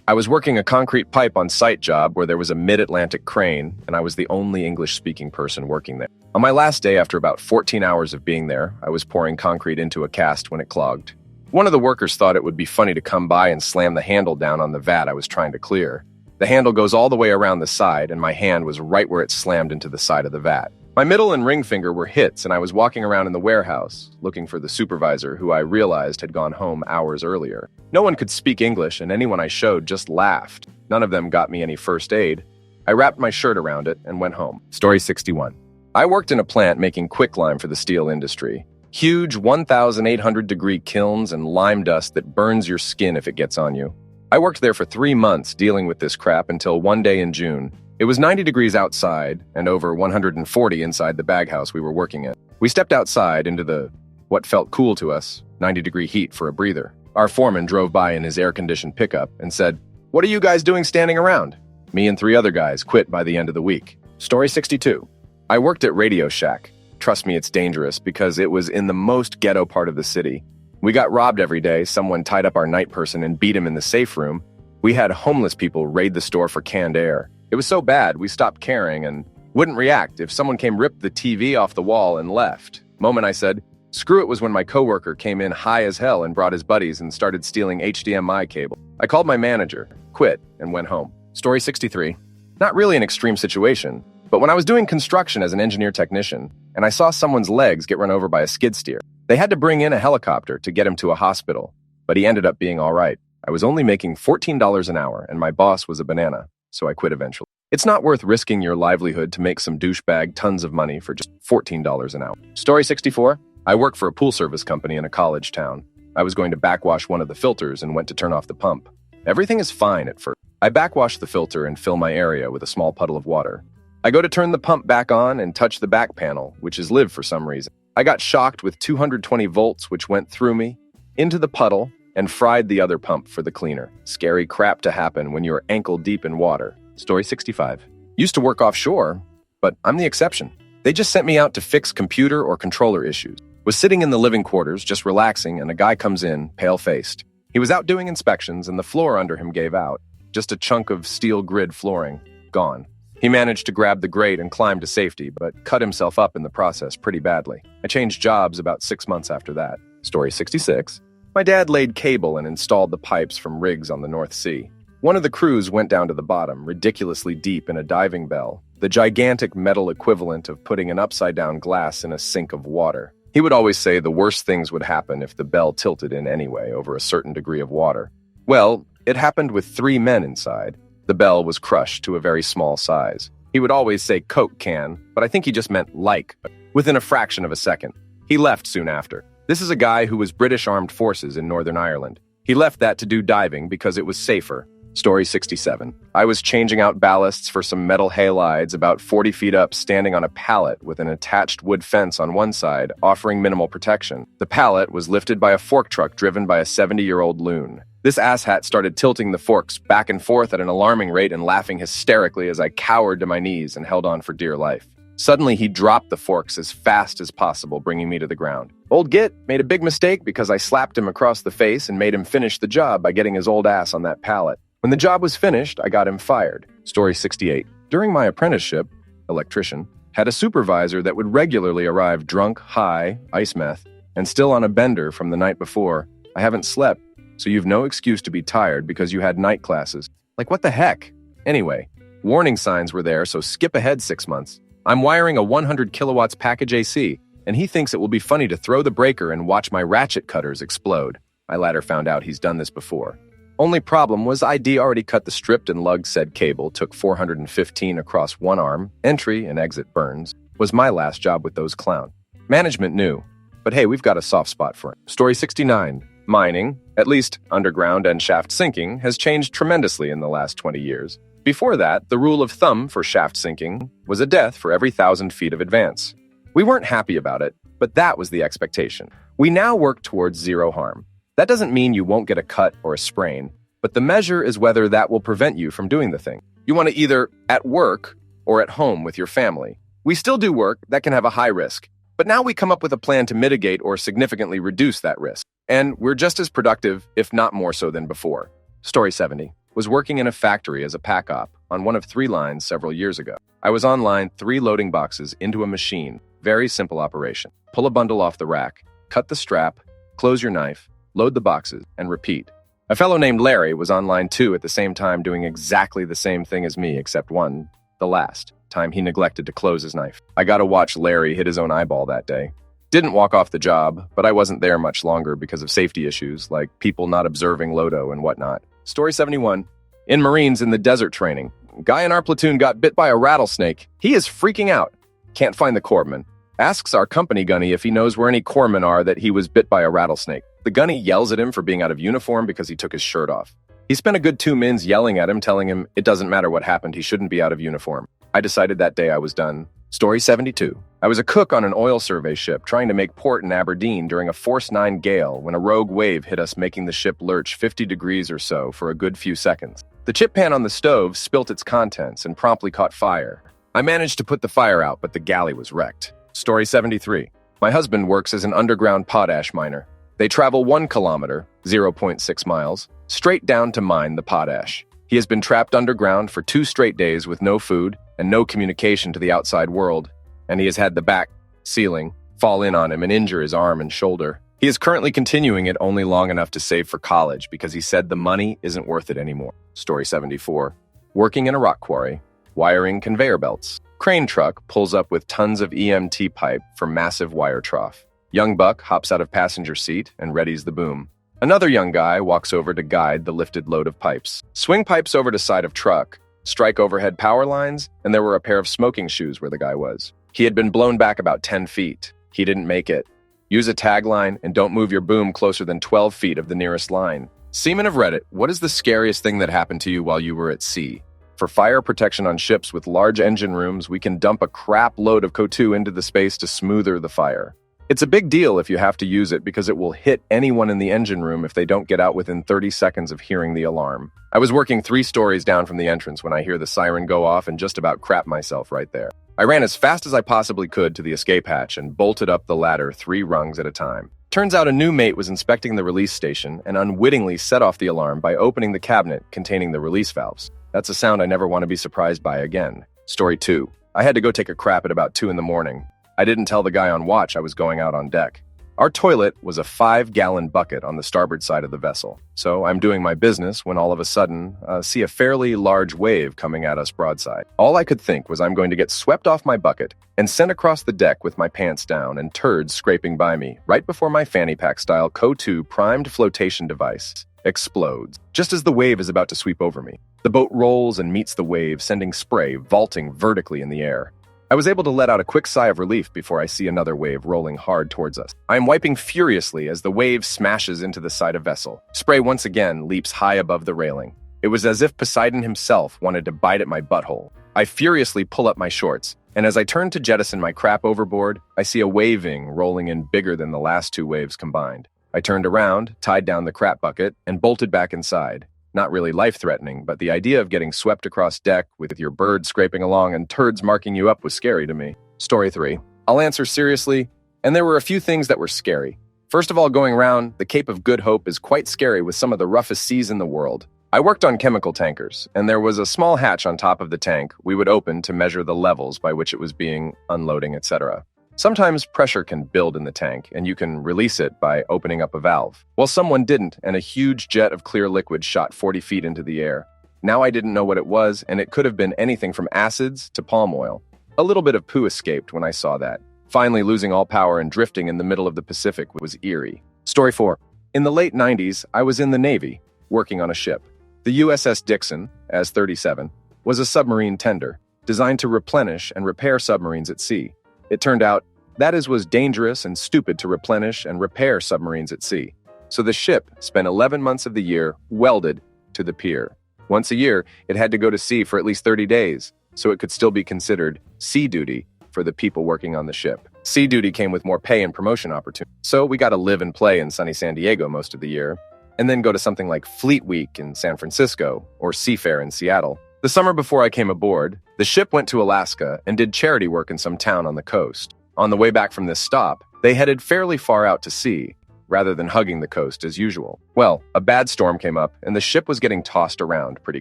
I was working a concrete pipe on site job where there was a mid-Atlantic crane, and I was the only English-speaking person working there. On my last day, after about 14 hours of being there, I was pouring concrete into a cast when it clogged. One of the workers thought it would be funny to come by and slam the handle down on the vat I was trying to clear. The handle goes all the way around the side, and my hand was right where it slammed into the side of the vat. My middle and ring finger were hits, and I was walking around in the warehouse, looking for the supervisor, who I realized had gone home hours earlier. No one could speak English, and anyone I showed just laughed. None of them got me any first aid. I wrapped my shirt around it and went home. Story 61. I worked in a plant making quicklime for the steel industry. Huge 1,800-degree kilns and lime dust that burns your skin if it gets on you. I worked there for 3 months dealing with this crap until one day in June. It was 90 degrees outside and over 140 inside the baghouse we were working in. We stepped outside into what felt cool to us, 90-degree heat for a breather. Our foreman drove by in his air-conditioned pickup and said, "What are you guys doing standing around?" Me and 3 other guys quit by the end of the week. Story 62. I worked at Radio Shack. Trust me, it's dangerous because it was in the most ghetto part of the city. We got robbed every day. Someone tied up our night person and beat him in the safe room. We had homeless people raid the store for canned air. It was so bad, we stopped caring and wouldn't react if someone came ripped the TV off the wall and left. Moment I said, screw it was when my coworker came in high as hell and brought his buddies and started stealing HDMI cable. I called my manager, quit, and went home. Story 63. Not really an extreme situation, but when I was doing construction as an engineer technician, and I saw someone's legs get run over by a skid steer, they had to bring in a helicopter to get him to a hospital, but he ended up being all right. I was only making $14 an hour, and my boss was a banana, so I quit eventually. It's not worth risking your livelihood to make some douchebag tons of money for just $14 an hour. Story 64. I work for a pool service company in a college town. I was going to backwash one of the filters and went to turn off the pump. Everything is fine at first. I backwash the filter and fill my area with a small puddle of water. I go to turn the pump back on and touch the back panel, which is live for some reason. I got shocked with 220 volts, which went through me, into the puddle, and fried the other pump for the cleaner. Scary crap to happen when you're ankle deep in water. Story 65. Used to work offshore, but I'm the exception. They just sent me out to fix computer or controller issues. Was sitting in the living quarters, just relaxing, and a guy comes in, pale-faced. He was out doing inspections, and the floor under him gave out. Just a chunk of steel grid flooring. Gone. He managed to grab the grate and climb to safety, but cut himself up in the process pretty badly. I changed jobs about 6 months after that. Story 66. My dad laid cable and installed the pipes from rigs on the North Sea. One of the crews went down to the bottom, ridiculously deep in a diving bell, the gigantic metal equivalent of putting an upside-down glass in a sink of water. He would always say the worst things would happen if the bell tilted in any way over a certain degree of water. Well, it happened with 3 men inside. The bell was crushed to a very small size. He would always say Coke can, but I think he just meant like, within a fraction of a second. He left soon after. This is a guy who was British Armed Forces in Northern Ireland. He left that to do diving because it was safer. Story 67. I was changing out ballasts for some metal halides about 40 feet up, standing on a pallet with an attached wood fence on one side, offering minimal protection. The pallet was lifted by a fork truck driven by a 70-year-old loon. This asshat started tilting the forks back and forth at an alarming rate and laughing hysterically as I cowered to my knees and held on for dear life. Suddenly, he dropped the forks as fast as possible, bringing me to the ground. Old Git made a big mistake because I slapped him across the face and made him finish the job by getting his old ass on that pallet. When the job was finished, I got him fired. Story 68. During my apprenticeship, electrician, had a supervisor that would regularly arrive drunk, high, ice meth, and still on a bender from the night before. I haven't slept, so you've no excuse to be tired because you had night classes. Like, what the heck? Anyway, warning signs were there, so skip ahead 6 months. I'm wiring a 100 kilowatts package AC, and he thinks it will be funny to throw the breaker and watch my ratchet cutters explode. I later found out he's done this before. Only problem was ID already cut the stripped and lugged said cable, took 415 across one arm, entry and exit burns. Was my last job with those clown. Management knew, but hey, we've got a soft spot for him. Story 69. Mining, at least underground and shaft sinking, has changed tremendously in the last 20 years. Before that, the rule of thumb for shaft sinking was a death for every 1,000 feet of advance. We weren't happy about it, but that was the expectation. We now work towards zero harm. That doesn't mean you won't get a cut or a sprain, but the measure is whether that will prevent you from doing the thing. You want to either at work or at home with your family. We still do work that can have a high risk, but now we come up with a plan to mitigate or significantly reduce that risk. And we're just as productive, if not more so than before. Story 70. Was working in a factory as a pack op on one of 3 lines several years ago. I was on line 3 loading boxes into a machine. Very simple operation. Pull a bundle off the rack, cut the strap, close your knife, load the boxes, and repeat. A fellow named Larry was on line 2 at the same time doing exactly the same thing as me, except the last time he neglected to close his knife. I got to watch Larry hit his own eyeball that day. Didn't walk off the job, but I wasn't there much longer because of safety issues, like people not observing Lodo and whatnot. Story 71. In Marines in the desert training, guy in our platoon got bit by a rattlesnake. He is freaking out. Can't find the corpsman. Asks our company gunny if he knows where any corpsmen are that he was bit by a rattlesnake. The gunny yells at him for being out of uniform because he took his shirt off. He spent a good 2 mins yelling at him, telling him it doesn't matter what happened, he shouldn't be out of uniform. I decided that day I was done. Story 72. I was a cook on an oil survey ship trying to make port in Aberdeen during a Force 9 gale when a rogue wave hit us, making the ship lurch 50 degrees or so for a good few seconds. The chip pan on the stove spilt its contents and promptly caught fire. I managed to put the fire out, but the galley was wrecked. Story 73. My husband works as an underground potash miner. They travel 1 kilometer, 0.6 miles, straight down to mine the potash. He has been trapped underground for 2 straight days with no food and no communication to the outside world, and he has had the back ceiling fall in on him and injure his arm and shoulder. He is currently continuing it only long enough to save for college because he said the money isn't worth it anymore. Story 74. Working in a rock quarry, wiring conveyor belts. Crane truck pulls up with tons of EMT pipe for massive wire trough. Young buck hops out of passenger seat and readies the boom. Another young guy walks over to guide the lifted load of pipes. Swing pipes over to side of truck, strike overhead power lines, and there were a pair of smoking shoes where the guy was. He had been blown back about 10 feet. He didn't make it. Use a tagline and don't move your boom closer than 12 feet of the nearest line. Seamen have read it. What is the scariest thing that happened to you while you were at sea? For fire protection on ships with large engine rooms, we can dump a crap load of CO2 into the space to smoother the fire. It's a big deal if you have to use it because it will hit anyone in the engine room if they don't get out within 30 seconds of hearing the alarm. I was working 3 stories down from the entrance when I hear the siren go off and just about crap myself right there. I ran as fast as I possibly could to the escape hatch and bolted up the ladder 3 rungs at a time. Turns out a new mate was inspecting the release station and unwittingly set off the alarm by opening the cabinet containing the release valves. That's a sound I never want to be surprised by again. Story 2. I had to go take a crap at about 2 in the morning. I didn't tell the guy on watch I was going out on deck. Our toilet was a 5-gallon bucket on the starboard side of the vessel, so I'm doing my business when all of a sudden, see a fairly large wave coming at us broadside. All I could think was I'm going to get swept off my bucket and sent across the deck with my pants down and turds scraping by me, right before my fanny pack-style CO2 primed flotation device explodes, just as the wave is about to sweep over me. The boat rolls and meets the wave, sending spray vaulting vertically in the air. I was able to let out a quick sigh of relief before I see another wave rolling hard towards us. I am wiping furiously as the wave smashes into the side of vessel. Spray once again leaps high above the railing. It was as if Poseidon himself wanted to bite at my butthole. I furiously pull up my shorts, and as I turn to jettison my crap overboard, I see a waving rolling in bigger than the last 2 waves combined. I turned around, tied down the crap bucket, and bolted back inside. Not really life-threatening, but the idea of getting swept across deck with your bird scraping along and turds marking you up was scary to me. Story 3. I'll answer seriously, and there were a few things that were scary. First of all, going around, the Cape of Good Hope is quite scary with some of the roughest seas in the world. I worked on chemical tankers, and there was a small hatch on top of the tank we would open to measure the levels by which it was being unloading, etc. Sometimes pressure can build in the tank, and you can release it by opening up a valve. Well, someone didn't, and a huge jet of clear liquid shot 40 feet into the air. Now I didn't know what it was, and it could have been anything from acids to palm oil. A little bit of poo escaped when I saw that. Finally losing all power and drifting in the middle of the Pacific was eerie. Story 4. In the late 90s, I was in the Navy, working on a ship. The USS Dixon, as 37, was a submarine tender, designed to replenish and repair submarines at sea. It turned out that was dangerous and stupid to replenish and repair submarines at sea. So the ship spent 11 months of the year welded to the pier. Once a year, it had to go to sea for at least 30 days, so it could still be considered sea duty for the people working on the ship. Sea duty came with more pay and promotion opportunities. So we got to live and play in sunny San Diego most of the year, and then go to something like Fleet Week in San Francisco or Seafair in Seattle. The summer before I came aboard, the ship went to Alaska and did charity work in some town on the coast. On the way back from this stop, they headed fairly far out to sea, rather than hugging the coast as usual. Well, a bad storm came up, and the ship was getting tossed around pretty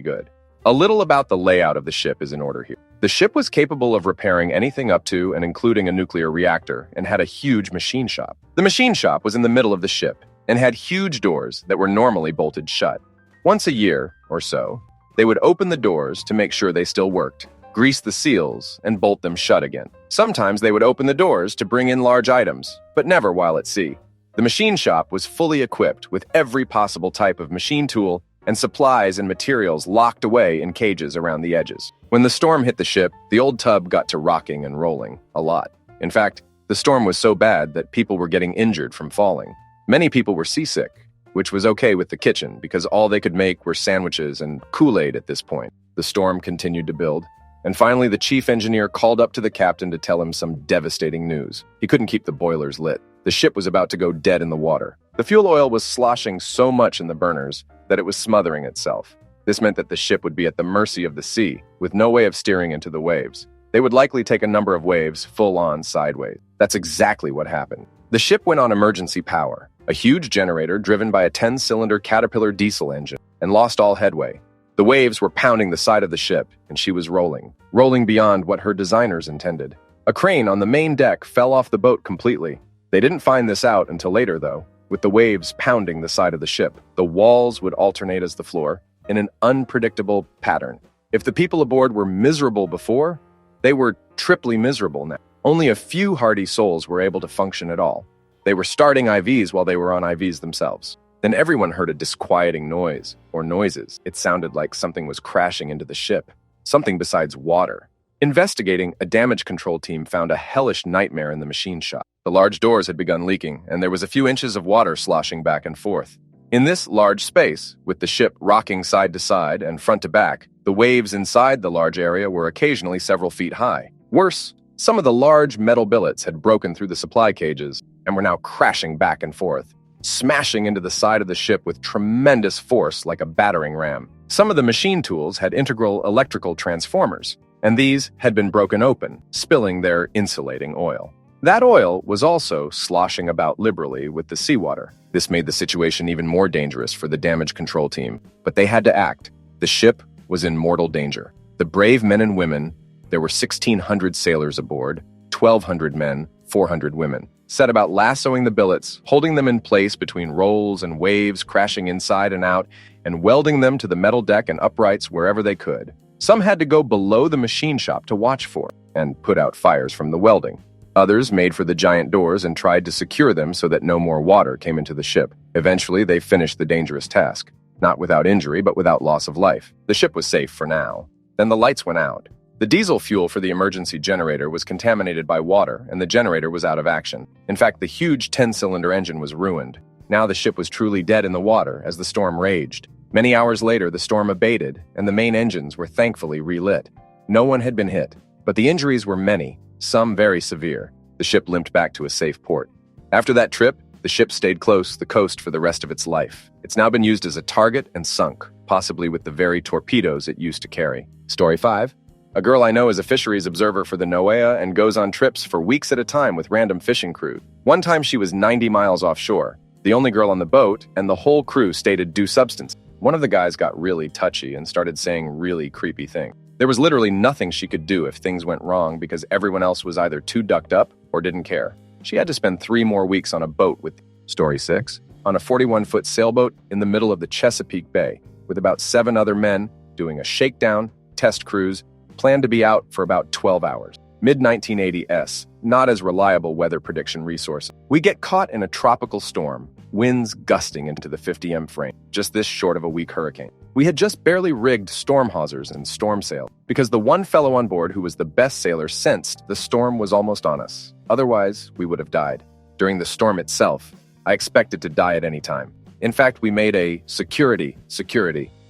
good. A little about the layout of the ship is in order here. The ship was capable of repairing anything up to and including a nuclear reactor, and had a huge machine shop. The machine shop was in the middle of the ship, and had huge doors that were normally bolted shut. Once a year, or so, they would open the doors to make sure they still worked, grease the seals, and bolt them shut again. Sometimes they would open the doors to bring in large items, but never while at sea. The machine shop was fully equipped with every possible type of machine tool and supplies and materials locked away in cages around the edges. When the storm hit the ship, the old tub got to rocking and rolling a lot. In fact, the storm was so bad that people were getting injured from falling. Many people were seasick, which was okay with the kitchen because all they could make were sandwiches and Kool-Aid at this point. The storm continued to build, and finally the chief engineer called up to the captain to tell him some devastating news. He couldn't keep the boilers lit. The ship was about to go dead in the water. The fuel oil was sloshing so much in the burners that it was smothering itself. This meant that the ship would be at the mercy of the sea, with no way of steering into the waves. They would likely take a number of waves full-on sideways. That's exactly what happened. The ship went on emergency power, a huge generator driven by a 10-cylinder Caterpillar diesel engine, and lost all headway. The waves were pounding the side of the ship, and she was rolling beyond what her designers intended. A crane on the main deck fell off the boat completely. They didn't find this out until later, though. With the waves pounding the side of the ship, the walls would alternate as the floor in an unpredictable pattern. If the people aboard were miserable before, they were triply miserable now. Only a few hardy souls were able to function at all. They were starting IVs while they were on IVs themselves. Then everyone heard a disquieting noise, or noises. It sounded like something was crashing into the ship, something besides water. Investigating, a damage control team found a hellish nightmare in the machine shop. The large doors had begun leaking, and there was a few inches of water sloshing back and forth. In this large space, with the ship rocking side to side and front to back, the waves inside the large area were occasionally several feet high. Worse, some of the large metal billets had broken through the supply cages and were now crashing back and forth, smashing into the side of the ship with tremendous force like a battering ram. Some of the machine tools had integral electrical transformers, and these had been broken open, spilling their insulating oil. That oil was also sloshing about liberally with the seawater. This made the situation even more dangerous for the damage control team, but they had to act. The ship was in mortal danger. The brave men and women There were 1,600 sailors aboard, 1,200 men, 400 women. Set about lassoing the billets, holding them in place between rolls and waves crashing inside and out, and welding them to the metal deck and uprights wherever they could. Some had to go below the machine shop to watch for and put out fires from the welding. Others made for the giant doors and tried to secure them so that no more water came into the ship. Eventually, they finished the dangerous task. Not without injury, but without loss of life. The ship was safe for now. Then the lights went out. The diesel fuel for the emergency generator was contaminated by water, and the generator was out of action. In fact, the huge 10-cylinder engine was ruined. Now the ship was truly dead in the water as the storm raged. Many hours later, the storm abated, and the main engines were thankfully relit. No one had been hit, but the injuries were many, some very severe. The ship limped back to a safe port. After that trip, the ship stayed close to the coast for the rest of its life. It's now been used as a target and sunk, possibly with the very torpedoes it used to carry. Story 5. A girl I know is a fisheries observer for the NOAA and goes on trips for weeks at a time with random fishing crews. One time she was 90 miles offshore, the only girl on the boat, and the whole crew stated due substance. One of the guys got really touchy and started saying really creepy things. There was literally nothing she could do if things went wrong because everyone else was either too ducked up or didn't care. She had to spend 3 more weeks on a boat with Story 6, on a 41-foot sailboat in the middle of the Chesapeake Bay, with about 7 other men doing a shakedown, test cruise, planned to be out for about 12 hours. Mid-1980s, not as reliable weather prediction resource. We get caught in a tropical storm, winds gusting into the 50 frame, just this short of a weak hurricane. We had just barely rigged storm hawsers and storm sail, because the one fellow on board who was the best sailor sensed the storm was almost on us. Otherwise, we would have died. During the storm itself, I expected to die at any time. In fact, we made a security.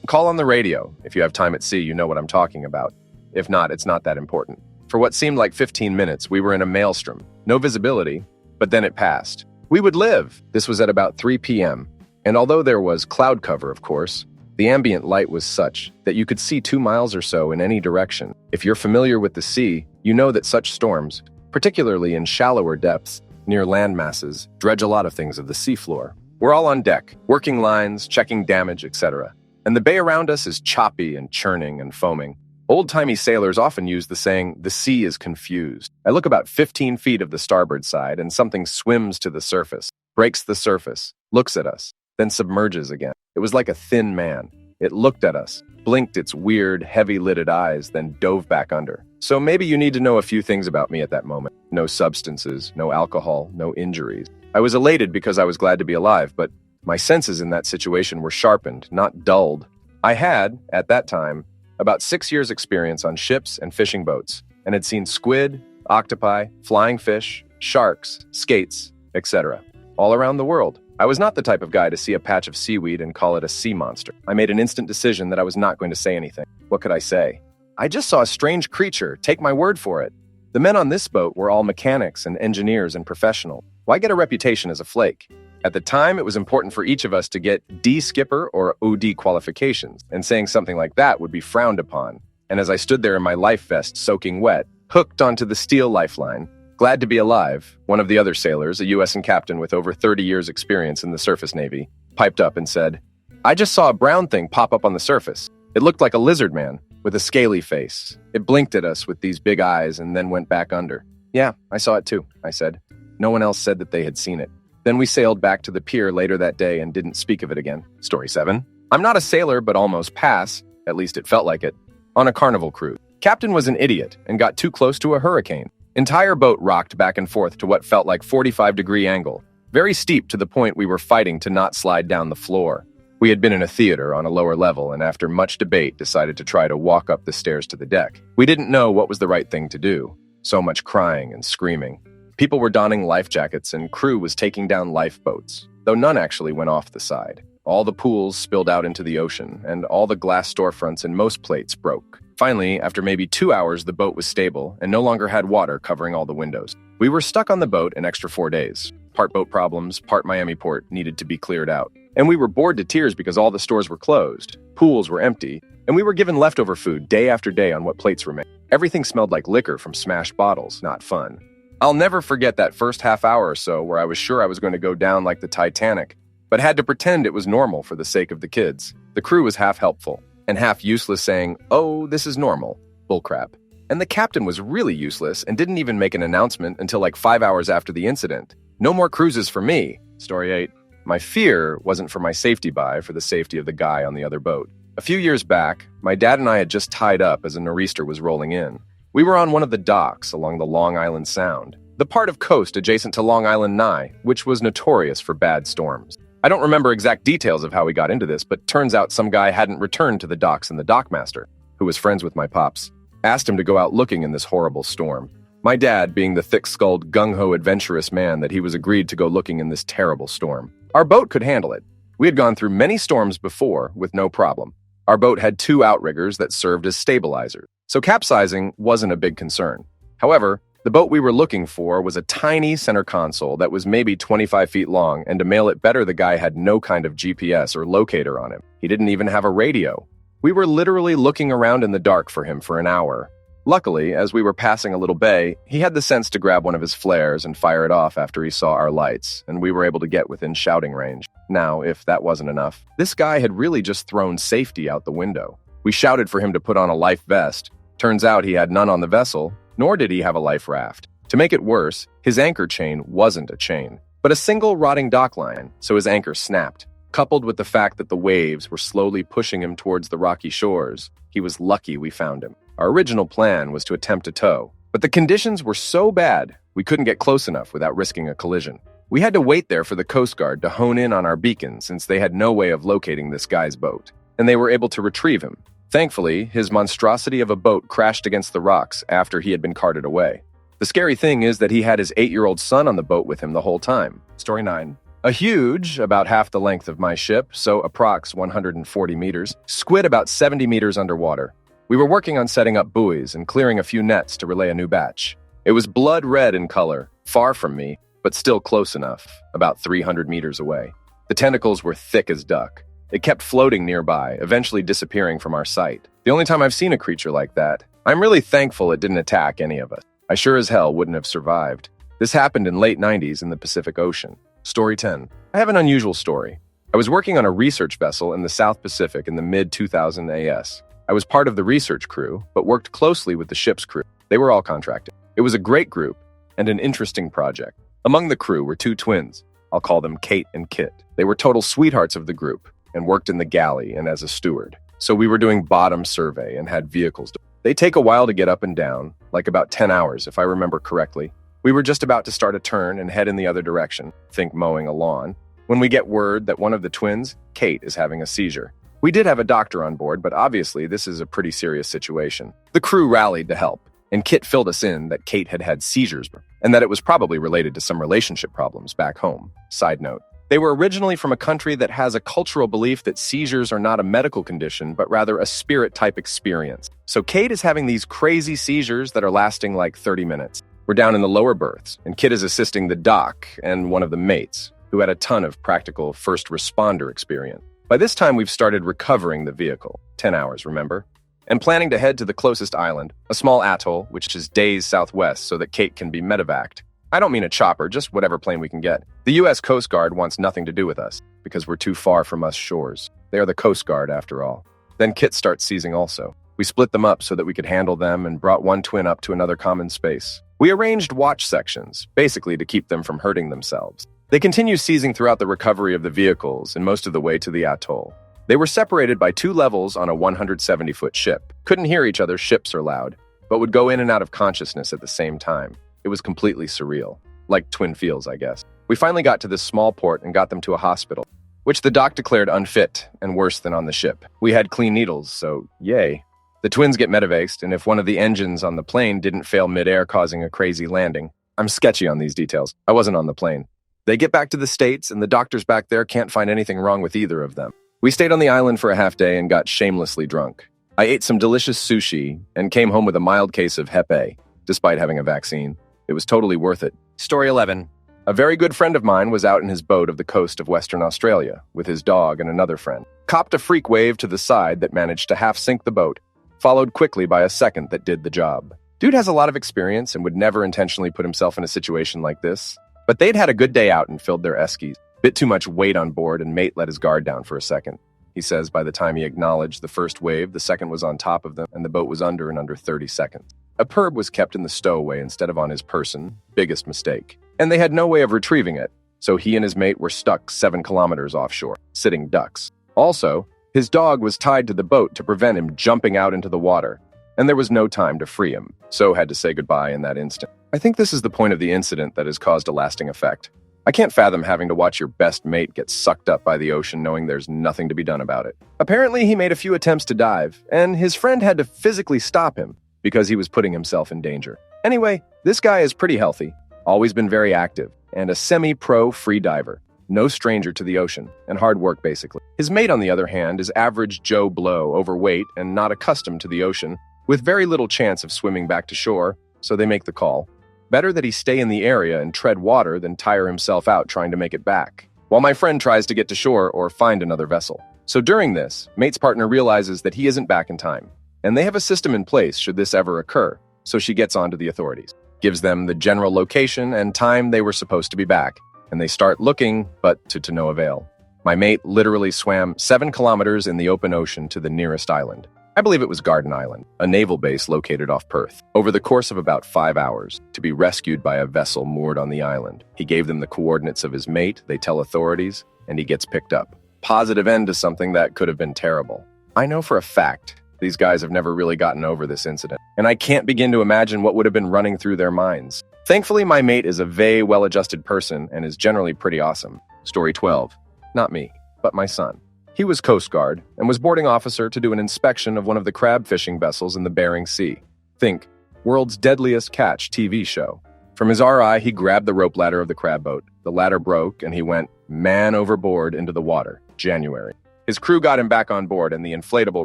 Call on the radio. If you have time at sea, you know what I'm talking about. If not, it's not that important. For what seemed like 15 minutes, we were in a maelstrom. No visibility, but then it passed. We would live. This was at about 3 p.m. And although there was cloud cover, of course, the ambient light was such that you could see 2 miles or so in any direction. If you're familiar with the sea, you know that such storms, particularly in shallower depths, near land masses, dredge a lot of things of the seafloor. We're all on deck, working lines, checking damage, etc. And the bay around us is choppy and churning and foaming. Old-timey sailors often use the saying, "the sea is confused." I look about 15 feet of the starboard side and something swims to the surface, breaks the surface, looks at us, then submerges again. It was like a thin man. It looked at us, blinked its weird, heavy-lidded eyes, then dove back under. So maybe you need to know a few things about me at that moment. No substances, no alcohol, no injuries. I was elated because I was glad to be alive, but my senses in that situation were sharpened, not dulled. I had, at that time, about 6 years' experience on ships and fishing boats, and had seen squid, octopi, flying fish, sharks, skates, etc. all around the world. I was not the type of guy to see a patch of seaweed and call it a sea monster. I made an instant decision that I was not going to say anything. What could I say? I just saw a strange creature, take my word for it. The men on this boat were all mechanics and engineers and professional. Why get a reputation as a flake? At the time, it was important for each of us to get D skipper or OD qualifications, and saying something like that would be frowned upon. And as I stood there in my life vest soaking wet, hooked onto the steel lifeline, glad to be alive, one of the other sailors, a U.S. captain with over 30 years' experience in the surface navy, piped up and said, "I just saw a brown thing pop up on the surface. It looked like a lizard man, with a scaly face. It blinked at us with these big eyes and then went back under." "Yeah, I saw it too," I said. No one else said that they had seen it. Then we sailed back to the pier later that day and didn't speak of it again. Story 7. I'm not a sailor, but almost pass, at least it felt like it, on a carnival cruise. Captain was an idiot and got too close to a hurricane. Entire boat rocked back and forth to what felt like 45-degree angle. Very steep to the point we were fighting to not slide down the floor. We had been in a theater on a lower level and after much debate decided to try to walk up the stairs to the deck. We didn't know what was the right thing to do. So much crying and screaming. People were donning life jackets and crew was taking down lifeboats, though none actually went off the side. All the pools spilled out into the ocean, and all the glass storefronts and most plates broke. Finally, after maybe 2 hours, the boat was stable and no longer had water covering all the windows. We were stuck on the boat an extra 4 days. Part boat problems, part Miami port needed to be cleared out. And we were bored to tears because all the stores were closed, pools were empty, and we were given leftover food day after day on what plates remained. Everything smelled like liquor from smashed bottles, not fun. I'll never forget that first half hour or so where I was sure I was going to go down like the Titanic, but had to pretend it was normal for the sake of the kids. The crew was half helpful and half useless saying, "Oh, this is normal." Bullcrap. And the captain was really useless and didn't even make an announcement until like 5 hours after the incident. No more cruises for me. Story 8. My fear wasn't for my safety for the safety of the guy on the other boat. A few years back, my dad and I had just tied up as a nor'easter was rolling in. We were on one of the docks along the Long Island Sound, the part of coast adjacent to Long Island Nye, which was notorious for bad storms. I don't remember exact details of how we got into this, but turns out some guy hadn't returned to the docks, and the dockmaster, who was friends with my pops, asked him to go out looking in this horrible storm. My dad, being the thick-skulled, gung-ho adventurous man that he was, agreed to go looking in this terrible storm. Our boat could handle it. We had gone through many storms before with no problem. Our boat had 2 outriggers that served as stabilizers, so capsizing wasn't a big concern. However, the boat we were looking for was a tiny center console that was maybe 25 feet long, and to mail it better, the guy had no kind of GPS or locator on him. He didn't even have a radio. We were literally looking around in the dark for him for an hour. Luckily, as we were passing a little bay, he had the sense to grab one of his flares and fire it off after he saw our lights, and we were able to get within shouting range. Now, if that wasn't enough, this guy had really just thrown safety out the window. We shouted for him to put on a life vest. Turns out he had none on the vessel, nor did he have a life raft. To make it worse, his anchor chain wasn't a chain, but a single rotting dock line, so his anchor snapped. Coupled with the fact that the waves were slowly pushing him towards the rocky shores, he was lucky we found him. Our original plan was to attempt a tow, but the conditions were so bad, we couldn't get close enough without risking a collision. We had to wait there for the Coast Guard to hone in on our beacon since they had no way of locating this guy's boat, and they were able to retrieve him. Thankfully, his monstrosity of a boat crashed against the rocks after he had been carted away. The scary thing is that he had his 8-year-old son on the boat with him the whole time. Story 9. A huge, about half the length of my ship, so approx 140 meters, squid about 70 meters underwater. We were working on setting up buoys and clearing a few nets to relay a new batch. It was blood red in color, far from me, but still close enough, about 300 meters away. The tentacles were thick as duck. It kept floating nearby, eventually disappearing from our sight. The only time I've seen a creature like that. I'm really thankful it didn't attack any of us. I sure as hell wouldn't have survived. This happened in late 90s in the Pacific Ocean. Story 10. I have an unusual story. I was working on a research vessel in the South Pacific in the mid-2000 AS. I was part of the research crew, but worked closely with the ship's crew. They were all contracted. It was a great group and an interesting project. Among the crew were 2 twins. I'll call them Kate and Kit. They were total sweethearts of the group and worked in the galley and as a steward. So we were doing bottom survey and had vehicles. They take a while to get up and down, like about 10 hours if I remember correctly. We were just about to start a turn and head in the other direction, think mowing a lawn, when we get word that one of the twins, Kate, is having a seizure. We did have a doctor on board, but obviously this is a pretty serious situation. The crew rallied to help, and Kit filled us in that Kate had had seizures and that it was probably related to some relationship problems back home. Side note, they were originally from a country that has a cultural belief that seizures are not a medical condition, but rather a spirit-type experience. So Kate is having these crazy seizures that are lasting like 30 minutes. We're down in the lower berths, and Kit is assisting the doc and one of the mates, who had a ton of practical first responder experience. By this time, we've started recovering the vehicle, 10 hours, remember? And planning to head to the closest island, a small atoll, which is days southwest so that Kate can be medevaced. I don't mean a chopper, just whatever plane we can get. The U.S. Coast Guard wants nothing to do with us, because we're too far from us shores. They are the Coast Guard, after all. Then Kit starts seizing also. We split them up so that we could handle them and brought one twin up to another common space. We arranged watch sections, basically to keep them from hurting themselves. They continue seizing throughout the recovery of the vehicles and most of the way to the atoll. They were separated by 2 levels on a 170-foot ship. Couldn't hear each other's ships are loud, but would go in and out of consciousness at the same time. It was completely surreal. Like twin feels, I guess. We finally got to this small port and got them to a hospital, which the doc declared unfit and worse than on the ship. We had clean needles, so yay. The twins get medevaced, and if one of the engines on the plane didn't fail midair causing a crazy landing. I'm sketchy on these details. I wasn't on the plane. They get back to the States, and the doctors back there can't find anything wrong with either of them. We stayed on the island for a half day and got shamelessly drunk. I ate some delicious sushi and came home with a mild case of Hep A, despite having a vaccine. It was totally worth it. Story 11. A very good friend of mine was out in his boat of the coast of Western Australia with his dog and another friend. Copped a freak wave to the side that managed to half-sink the boat, followed quickly by a second that did the job. Dude has a lot of experience and would never intentionally put himself in a situation like this. But they'd had a good day out and filled their eskies. Bit too much weight on board, and mate let his guard down for a second. He says by the time he acknowledged the first wave, the second was on top of them, and the boat was under in under 30 seconds. A perb was kept in the stowaway instead of on his person, biggest mistake. And they had no way of retrieving it, so he and his mate were stuck 7 kilometers offshore, sitting ducks. Also, his dog was tied to the boat to prevent him jumping out into the water, and there was no time to free him, so had to say goodbye in that instant. I think this is the point of the incident that has caused a lasting effect. I can't fathom having to watch your best mate get sucked up by the ocean knowing there's nothing to be done about it. Apparently, he made a few attempts to dive, and his friend had to physically stop him because he was putting himself in danger. Anyway, this guy is pretty healthy, always been very active, and a semi-pro free diver. No stranger to the ocean, and hard work basically. His mate, on the other hand, is average Joe Blow, overweight and not accustomed to the ocean, with very little chance of swimming back to shore, so they make the call. Better that he stay in the area and tread water than tire himself out trying to make it back, while my friend tries to get to shore or find another vessel. So during this, mate's partner realizes that he isn't back in time, and they have a system in place should this ever occur, so she gets on to the authorities, gives them the general location and time they were supposed to be back, and they start looking, but to no avail. My mate literally swam 7 kilometers in the open ocean to the nearest island. I believe it was Garden Island, a naval base located off Perth, over the course of about 5 hours, to be rescued by a vessel moored on the island. He gave them the coordinates of his mate, they tell authorities, and he gets picked up. Positive end to something that could have been terrible. I know for a fact these guys have never really gotten over this incident, and I can't begin to imagine what would have been running through their minds. Thankfully, my mate is a very well-adjusted person and is generally pretty awesome. Story 12. Not me, but my son. He was Coast Guard and was boarding officer to do an inspection of one of the crab fishing vessels in the Bering Sea. Think, World's Deadliest Catch TV show. From his RI, he grabbed the rope ladder of the crab boat. The ladder broke and he went man overboard into the water. January. His crew got him back on board and the inflatable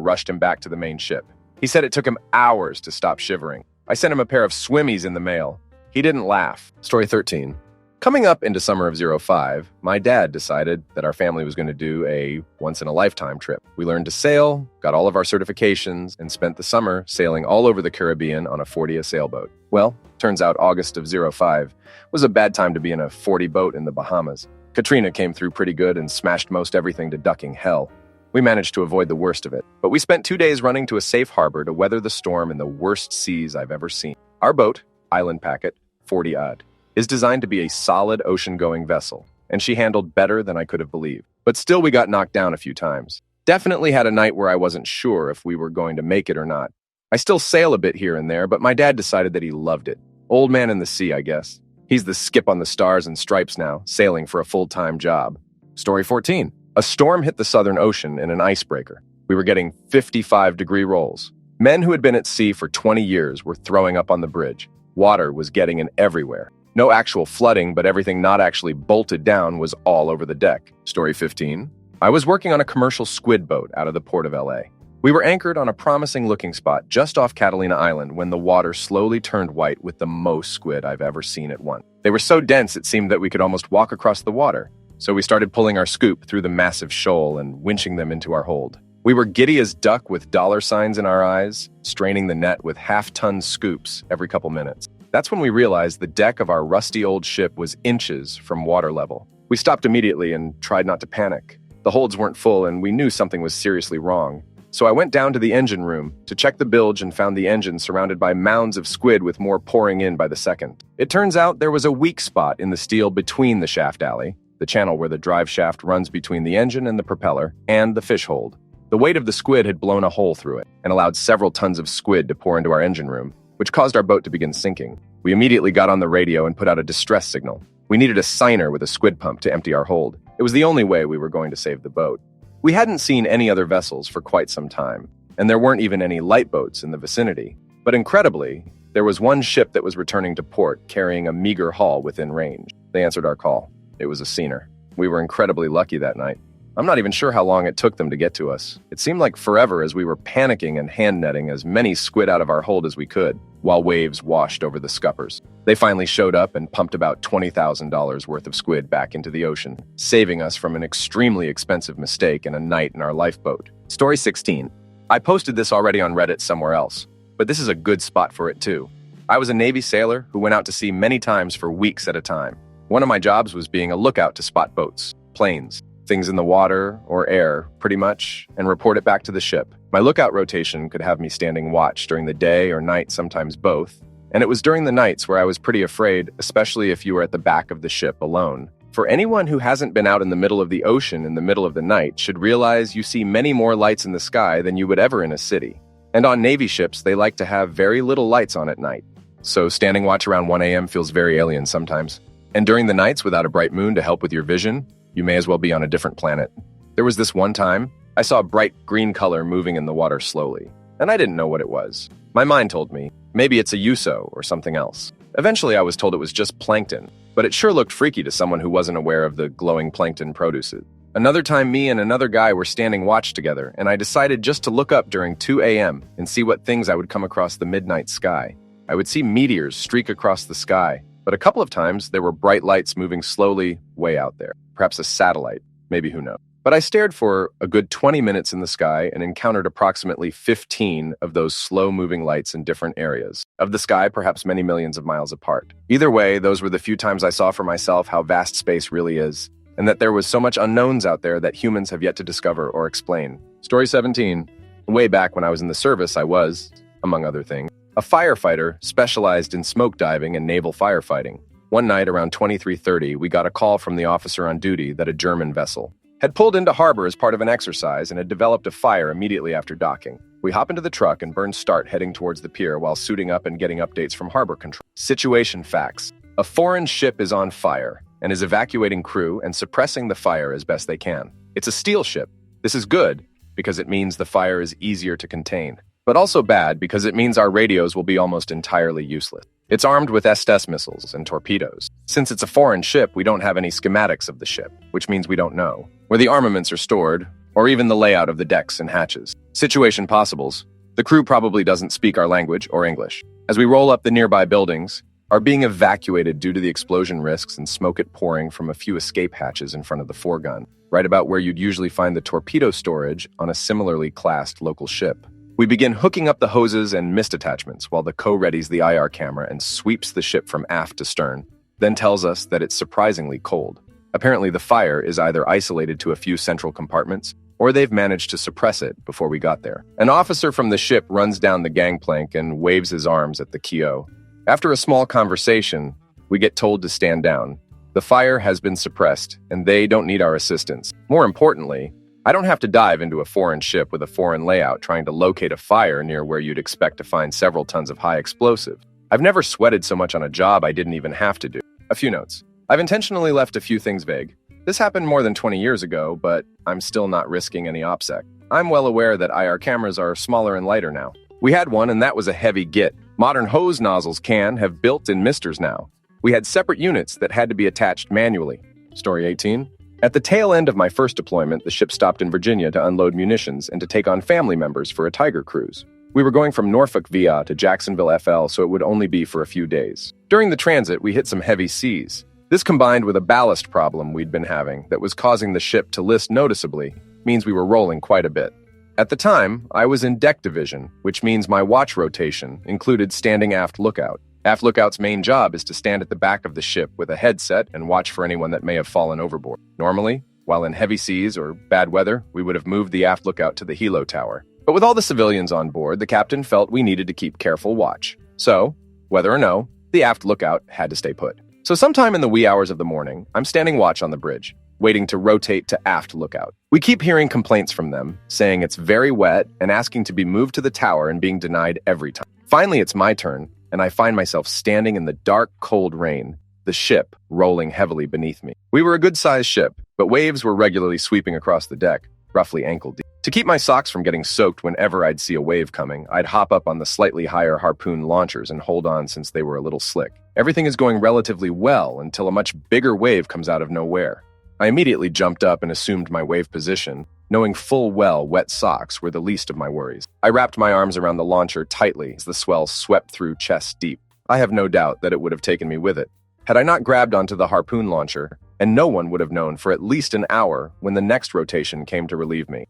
rushed him back to the main ship. He said it took him hours to stop shivering. I sent him a pair of swimmies in the mail. He didn't laugh. Story 13. Coming up into summer of '05, my dad decided that our family was going to do a once-in-a-lifetime trip. We learned to sail, got all of our certifications, and spent the summer sailing all over the Caribbean on a 40 sailboat. Well, turns out August of '05 was a bad time to be in a 40 boat in the Bahamas. Katrina came through pretty good and smashed most everything to ducking hell. We managed to avoid the worst of it, but we spent 2 days running to a safe harbor to weather the storm in the worst seas I've ever seen. Our boat, Island Packet, 40-odd, is designed to be a solid ocean-going vessel, and she handled better than I could have believed. But still, we got knocked down a few times. Definitely had a night where I wasn't sure if we were going to make it or not. I still sail a bit here and there, but my dad decided that he loved it. Old man in the sea, I guess. He's the skip on the Stars and Stripes now, sailing for a full-time job. Story 14. A storm hit the Southern Ocean in an icebreaker. We were getting 55-degree rolls. Men who had been at sea for 20 years were throwing up on the bridge. Water was getting in everywhere. No actual flooding, but everything not actually bolted down was all over the deck. Story 15. I was working on a commercial squid boat out of the port of LA. We were anchored on a promising looking spot just off Catalina Island when the water slowly turned white with the most squid I've ever seen at once. They were so dense it seemed that we could almost walk across the water. So we started pulling our scoop through the massive shoal and winching them into our hold. We were giddy as duck with dollar signs in our eyes, straining the net with half-ton scoops every couple minutes. That's when we realized the deck of our rusty old ship was inches from water level. We stopped immediately and tried not to panic. The holds weren't full and we knew something was seriously wrong. So I went down to the engine room to check the bilge and found the engine surrounded by mounds of squid with more pouring in by the second. It turns out there was a weak spot in the steel between the shaft alley, the channel where the drive shaft runs between the engine and the propeller, and the fish hold. The weight of the squid had blown a hole through it and allowed several tons of squid to pour into our engine room, which caused our boat to begin sinking. We immediately got on the radio and put out a distress signal. We needed a signer with a squid pump to empty our hold. It was the only way we were going to save the boat. We hadn't seen any other vessels for quite some time, and there weren't even any light boats in the vicinity. But incredibly, there was one ship that was returning to port carrying a meager haul within range. They answered our call. It was a seiner. We were incredibly lucky that night. I'm not even sure how long it took them to get to us. It seemed like forever as we were panicking and hand netting as many squid out of our hold as we could, while waves washed over the scuppers. They finally showed up and pumped about $20,000 worth of squid back into the ocean, saving us from an extremely expensive mistake and a night in our lifeboat. Story 16. I posted this already on Reddit somewhere else, but this is a good spot for it too. I was a Navy sailor who went out to sea many times for weeks at a time. One of my jobs was being a lookout to spot boats, planes, things in the water or air, pretty much, and report it back to the ship. My lookout rotation could have me standing watch during the day or night, sometimes both. And it was during the nights where I was pretty afraid, especially if you were at the back of the ship alone. For anyone who hasn't been out in the middle of the ocean in the middle of the night should realize you see many more lights in the sky than you would ever in a city. And on Navy ships, they like to have very little lights on at night. So standing watch around 1 a.m. feels very alien sometimes. And during the nights without a bright moon to help with your vision, you may as well be on a different planet. There was this one time, I saw a bright green color moving in the water slowly, and I didn't know what it was. My mind told me, maybe it's a USO or something else. Eventually I was told it was just plankton, but it sure looked freaky to someone who wasn't aware of the glowing plankton produces. Another time me and another guy were standing watch together, and I decided just to look up during 2 a.m. and see what things I would come across the midnight sky. I would see meteors streak across the sky, but a couple of times there were bright lights moving slowly way out there. Perhaps a satellite, maybe, who knows. But I stared for a good 20 minutes in the sky and encountered approximately 15 of those slow-moving lights in different areas of the sky, perhaps many millions of miles apart. Either way, those were the few times I saw for myself how vast space really is, and that there was so much unknowns out there that humans have yet to discover or explain. Story 17. Way back when I was in the service, I was, among other things, a firefighter specialized in smoke diving and naval firefighting. One night around 23:30, we got a call from the officer on duty that a German vessel had pulled into harbor as part of an exercise and had developed a fire immediately after docking. We hop into the truck and burn start heading towards the pier while suiting up and getting updates from harbor control. Situation facts. A foreign ship is on fire and is evacuating crew and suppressing the fire as best they can. It's a steel ship. This is good because it means the fire is easier to contain, but also bad because it means our radios will be almost entirely useless. It's armed with SS missiles and torpedoes. Since it's a foreign ship, we don't have any schematics of the ship, which means we don't know where the armaments are stored, or even the layout of the decks and hatches. Situation possibles. The crew probably doesn't speak our language or English. As we roll up the nearby buildings, are being evacuated due to the explosion risks and smoke it pouring from a few escape hatches in front of the foregun, right about where you'd usually find the torpedo storage on a similarly classed local ship. We begin hooking up the hoses and mist attachments while the co-readies the IR camera and sweeps the ship from aft to stern, then tells us that it's surprisingly cold. Apparently the fire is either isolated to a few central compartments, or they've managed to suppress it before we got there. An officer from the ship runs down the gangplank and waves his arms at the keel. After a small conversation, we get told to stand down. The fire has been suppressed, and they don't need our assistance. More importantly, I don't have to dive into a foreign ship with a foreign layout trying to locate a fire near where you'd expect to find several tons of high explosive. I've never sweated so much on a job I didn't even have to do. A few notes. I've intentionally left a few things vague. This happened more than 20 years ago, but I'm still not risking any OPSEC. I'm well aware that IR cameras are smaller and lighter now. We had one, and that was a heavy get. Modern hose nozzles can have built-in misters now. We had separate units that had to be attached manually. Story 18. At the tail end of my first deployment, the ship stopped in Virginia to unload munitions and to take on family members for a Tiger cruise. We were going from Norfolk VIA to Jacksonville FL, so it would only be for a few days. During the transit, we hit some heavy seas. This combined with a ballast problem we'd been having that was causing the ship to list noticeably means we were rolling quite a bit. At the time, I was in deck division, which means my watch rotation included standing aft lookout. Aft lookout's main job is to stand at the back of the ship with a headset and watch for anyone that may have fallen overboard. Normally, while in heavy seas or bad weather, we would have moved the aft lookout to the helo tower. But with all the civilians on board, the captain felt we needed to keep careful watch. So, whether or no, the aft lookout had to stay put. So sometime in the wee hours of the morning, I'm standing watch on the bridge, waiting to rotate to aft lookout. We keep hearing complaints from them, saying it's very wet and asking to be moved to the tower and being denied every time. Finally, it's my turn, and I find myself standing in the dark, cold rain, the ship rolling heavily beneath me. We were a good-sized ship, but waves were regularly sweeping across the deck, roughly ankle deep. To keep my socks from getting soaked whenever I'd see a wave coming, I'd hop up on the slightly higher harpoon launchers and hold on since they were a little slick. Everything is going relatively well until a much bigger wave comes out of nowhere. I immediately jumped up and assumed my wave position, knowing full well wet socks were the least of my worries. I wrapped my arms around the launcher tightly as the swell swept through chest deep. I have no doubt that it would have taken me with it, had I not grabbed onto the harpoon launcher, and no one would have known for at least an hour when the next rotation came to relieve me.